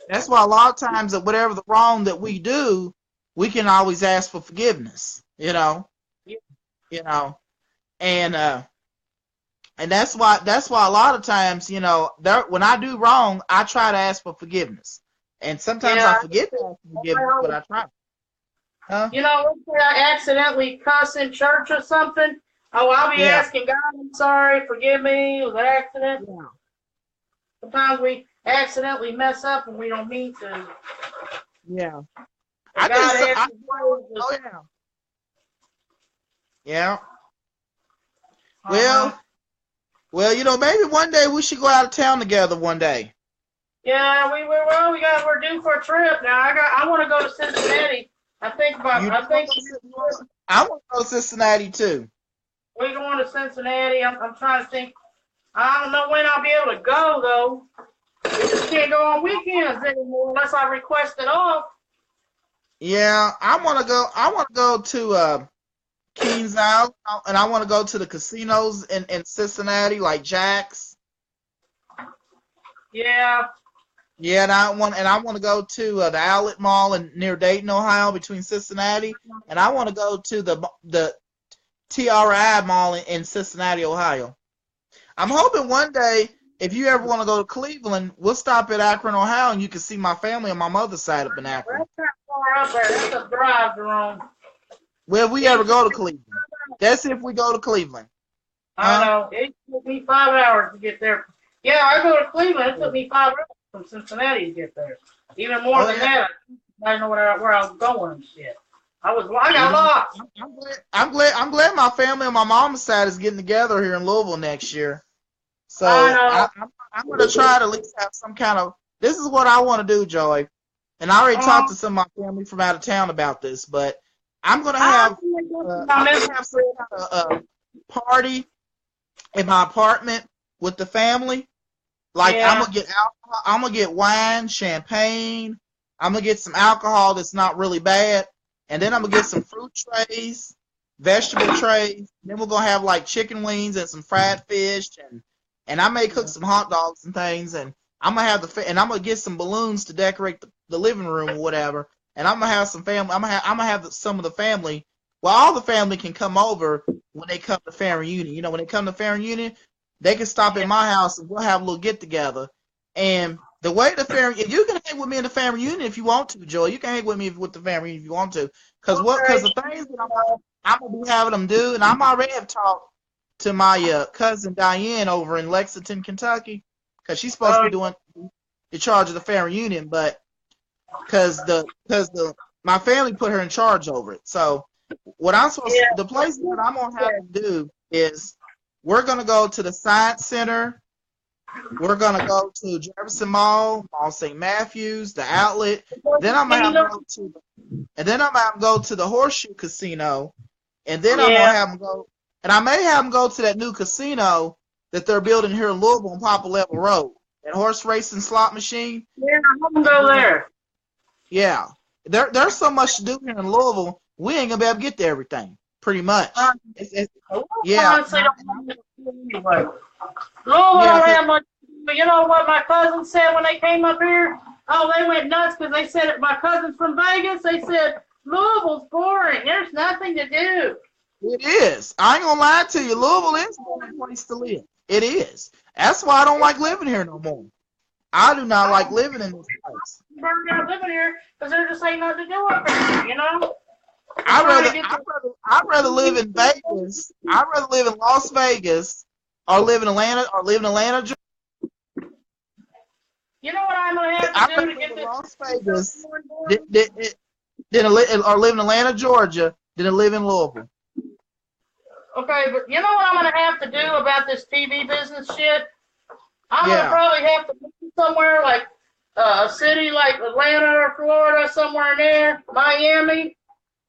That's why a lot of times that whatever the wrong that we do, we can always ask for forgiveness. And that's why a lot of times, when I do wrong, I try to ask for forgiveness. And sometimes I forget to ask for forgiveness, but I try. Let's say I accidentally cuss in church or something. Oh, I'll be asking God, I'm sorry, forgive me, it was an accident. Yeah. Sometimes we accidentally mess up and we don't mean to. Yeah. Yeah. Well, maybe one day we should go out of town together one day. Yeah, we're due for a trip now. I want to go to Cincinnati. I want to go to Cincinnati too. We're going to Cincinnati. I'm trying to think. I don't know when I'll be able to go though. We just can't go on weekends anymore unless I request it off. Yeah, I want to go. I want to go to Kings Island, and I want to go to the casinos in Cincinnati, like Jack's. Yeah. Yeah, and I want to go to the Outlet Mall near Dayton, Ohio, between Cincinnati, and I want to go to the TRI Mall in Cincinnati, Ohio. I'm hoping one day, if you ever want to go to Cleveland, we'll stop at Akron, Ohio, and you can see my family on my mother's side up in Akron. That's not far up there. That's a drive, Jerome. Well, if we ever go to Cleveland, that's if we go to Cleveland. I know. It took me 5 hours to get there. Yeah, I go to Cleveland. It took me 5 hours from Cincinnati to get there. Even more than that. I didn't know where I was going and shit. I got lost. I'm glad my family on my mom's side is getting together here in Louisville next year. So I'm going to try to at least have some kind of. This is what I want to do, Joy. And I already talked to some of my family from out of town about this, but I'm going to have some kind of party in my apartment with the family. Like I'm gonna get alcohol, I'm gonna get wine, champagne. I'm gonna get some alcohol that's not really bad, and then I'm gonna get some fruit trays, vegetable trays. Then we're gonna have like chicken wings and some fried fish, and I may cook some hot dogs and things. And I'm gonna have and I'm gonna get some balloons to decorate the living room or whatever. And I'm gonna have some family. I'm gonna have some of the family. Well, all the family can come over when they come to family reunion. You know, when they come to family reunion, they can stop at my house and we'll have a little get together. And the way the family, you can hang with me in the family reunion if you want to, Joy. You can hang with me with the family reunion if you want to. Because the things that I'm gonna be having them do, and I'm already have talked to my cousin Diane over in Lexington, Kentucky, because she's supposed to be doing the charge of the family reunion, but because my family put her in charge over it. So what I'm supposed to, the place that I'm gonna have to do is we're gonna go to the Science Center. We're gonna go to Jefferson Mall, Mall St. Matthews, the Outlet. Then I'm gonna go to the Horseshoe Casino, and then I'm gonna have them go. And I may have them go to that new casino that they're building here in Louisville on Papa Level Road, that horse racing slot machine. Yeah, I'm gonna go there. Yeah, there's so much to do here in Louisville. We ain't gonna be able to get to everything. Pretty much. Yeah. Louisville don't have much. But you know what my cousin said when they came up here? Oh, they went nuts because they said my cousin's from Vegas. They said Louisville's boring. There's nothing to do. It is. I ain't gonna lie to you. Louisville is a boring place to live. It is. That's why I don't like living here no more. I do not like living in this place. I'm not living here because there just ain't nothing to do up here. You know. I'd rather live in Vegas. I'd rather live in Las Vegas or live in Atlanta Georgia. You know what I'm gonna have to do to get this Las Vegas or live in Atlanta, Georgia, than live in Louisville. Okay, but you know what I'm gonna have to do about this TV business shit? I'm gonna probably have to move somewhere like a city like Atlanta or Florida, somewhere there, Miami.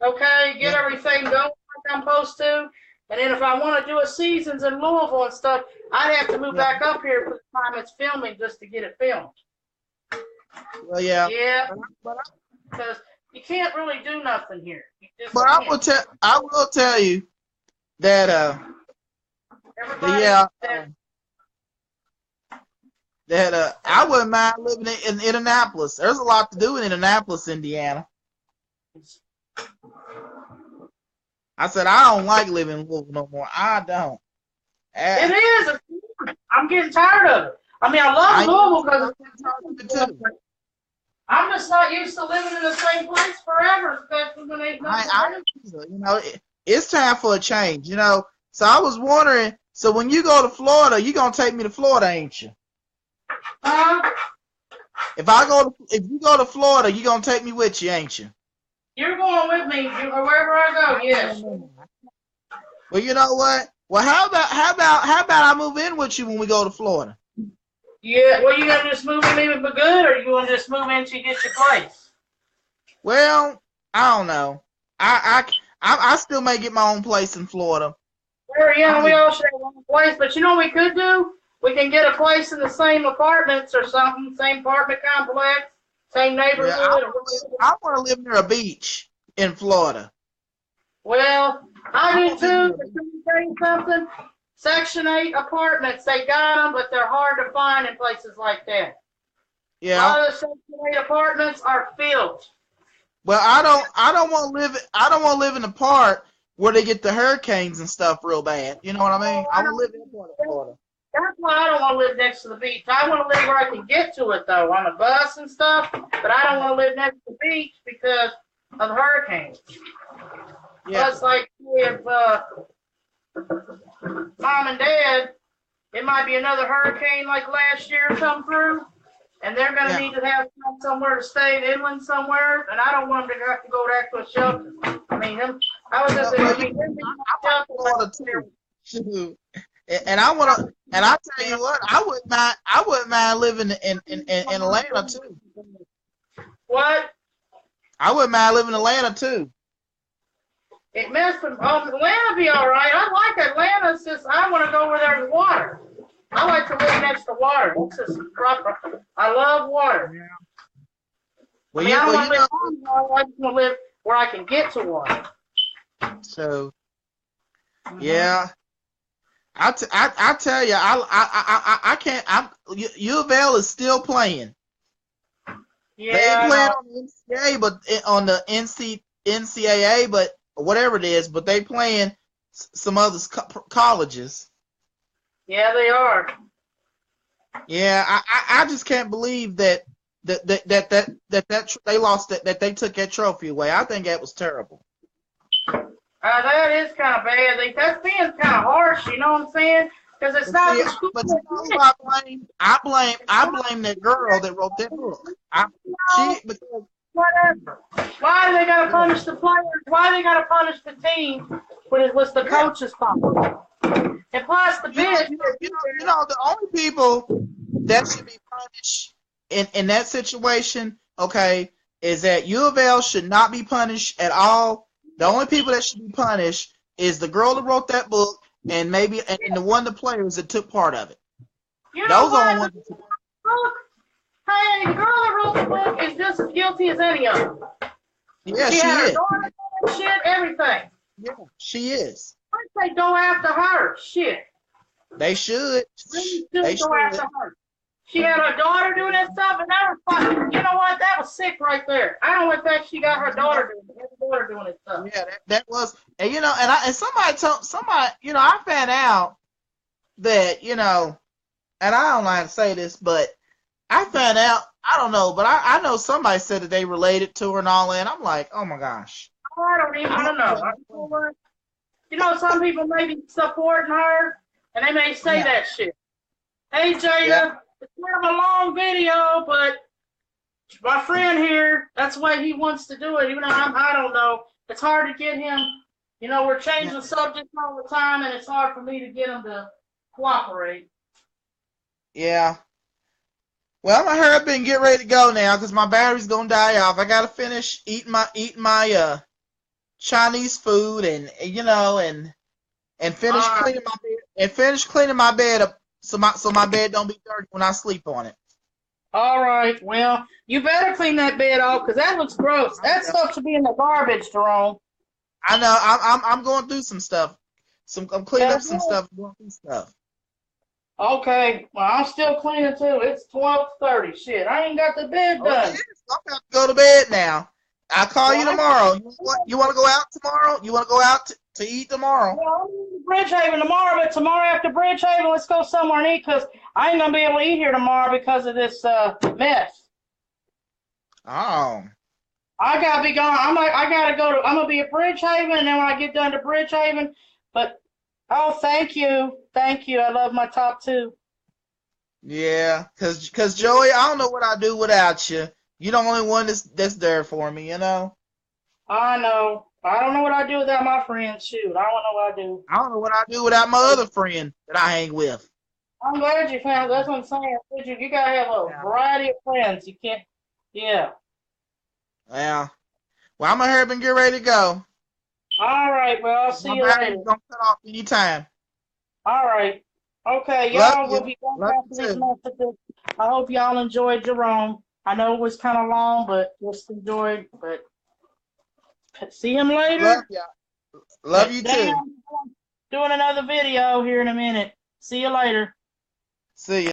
Okay, get everything going like I'm supposed to. And then if I want to do a seasons in Louisville and stuff, I'd have to move back up here for the time it's filming just to get it filmed. Well, yeah. Yeah. Because you can't really do nothing here. But I will tell you that I wouldn't mind living in Indianapolis. There's a lot to do in Indianapolis, Indiana. I said I don't like living in Louisville no more. I don't. It is. I'm getting tired of it. I mean, I love Louisville because I'm just not used to living in the same place forever, especially when they. You know, it's time for a change. You know, so I was wondering. So when you go to Florida, you gonna take me to Florida, ain't you? If you go to Florida, you gonna take me with you, ain't you? You're going with me wherever I go. Yes. Well, you know what? Well, how about I move in with you when we go to Florida? Yeah. Well, you gonna just move in with me good, or you gonna just move in to get your place? Well, I don't know. I still may get my own place in Florida. Well, yeah, we all should have one place, but you know what we could do? We can get a place in the same apartments or something, same apartment complex. Same neighborhood. Yeah, I want to live near a beach in Florida. Well, I do want to live too. near a But beach. let me tell you something. Section 8 apartments, they got them, but they're hard to find in places like that. A Yeah. lot of the Section 8 apartments are filled. Well, I don't want to live in a part where they get the hurricanes and stuff real bad. You know what I mean? Oh, I I want to live don't. in that part of Florida. That's why I don't want to live next to the beach. I want to live where I can get to it, though, on a bus and stuff. But I don't want to live next to the beach because of the hurricanes. Yeah. Plus, like, if mom and dad, it might be another hurricane like last year come through, and they're going to need to have somewhere to stay inland somewhere, and I don't want them to have to go back to a shelter. I mean, I was just thinking, I like Florida too. Shoot. And I want to, and I tell you what, I wouldn't mind living in Atlanta too. What? I wouldn't mind living in Atlanta too. It messed with Atlanta be all right. I like Atlanta. It's just I want to go where there's water. I like to live next to water. It's just proper. I love water. Yeah. Well, I don't want to live on water. I just want to live where I can get to water. So, yeah. I tell you, I can't. U of L is still playing. Yeah. They ain't playing on the NCAA, but on the NCAA, but whatever it is, but they playing some other colleges. Yeah, they are. Yeah, I just can't believe that they lost that they took that trophy away. I think that was terrible. That is kind of bad. That's being kind of harsh. You know what I'm saying? Because it's not the school. But you know who I blame that girl that wrote that book. Whatever. Why they gotta punish the players? Why they gotta punish the team when it was the coach's fault? And plus the bitch. You know, the only people that should be punished in that situation, okay, is that U of L should not be punished at all. The only people that should be punished is the girl that wrote that book and the one of the players that took part of it. You know Those are the ones. Hey, the girl that wrote the book is just as guilty as any of them. Yeah, she had is. Her daughter, shit, everything. Yeah, she is. Why they go after her? Shit. They should. They should go after her. She had her daughter doing that stuff, and that was fucking. You know what? That was sick right there. I don't like that she got her daughter doing this stuff. Yeah, that was, and you know, and somebody, you know, I found out that, you know, and I don't know how to say this, but I found out, I don't know, but I know somebody said that they related to her and all that, and I'm like, oh my gosh. I don't know. You know, some people may be supporting her, and they may say that shit. Hey, Jada, it's kind of a long video, but my friend here, that's the way he wants to do it, even though I don't know. It's hard to get him, you know, we're changing subjects all the time, and it's hard for me to get him to cooperate. Yeah. Well, I'm gonna hurry up and get ready to go now because my battery's gonna die off. I gotta finish eating my Chinese food and you know and finish cleaning my bed up so my bed don't be dirty when I sleep on it. All right. Well, you better clean that bed off because that looks gross. That stuff should be in the garbage, Jerome. I know. I'm going through some stuff. I'm cleaning up some stuff. Going through stuff. Okay, well, I'm still cleaning too. It's 12:30. Shit, I ain't got the bed done. I'm about to go to bed now. I'll call you tomorrow. You want to go out tomorrow? You want to go out to eat tomorrow? Well, I'm in Bridgehaven tomorrow, but tomorrow after Bridgehaven, let's go somewhere and eat because I ain't gonna be able to eat here tomorrow because of this mess. Oh. I gotta be gone. I'm gonna be at Bridgehaven, and then when I get done to Bridgehaven, oh, thank you. I love my top two. Yeah, cause Joey, I don't know what I'd do without you. You're the only one that's there for me, you know. I know. I don't know what I do without my friends. Shoot, I don't know what I do. I don't know what I do without my other friend that I hang with. I'm glad you found. That's what I'm saying. You gotta have a variety of friends. You can't. Yeah. Yeah. Well, I'm gonna hurry up and get ready to go. All right. Well, I'll see you later. Gonna cut off anytime. All right. Okay, y'all will be going after these messages. I hope y'all enjoyed Jerome. I know it was kind of long, but just enjoyed. But see him later. Love y'all. Love you too. Doing another video here in a minute. See you later. See ya.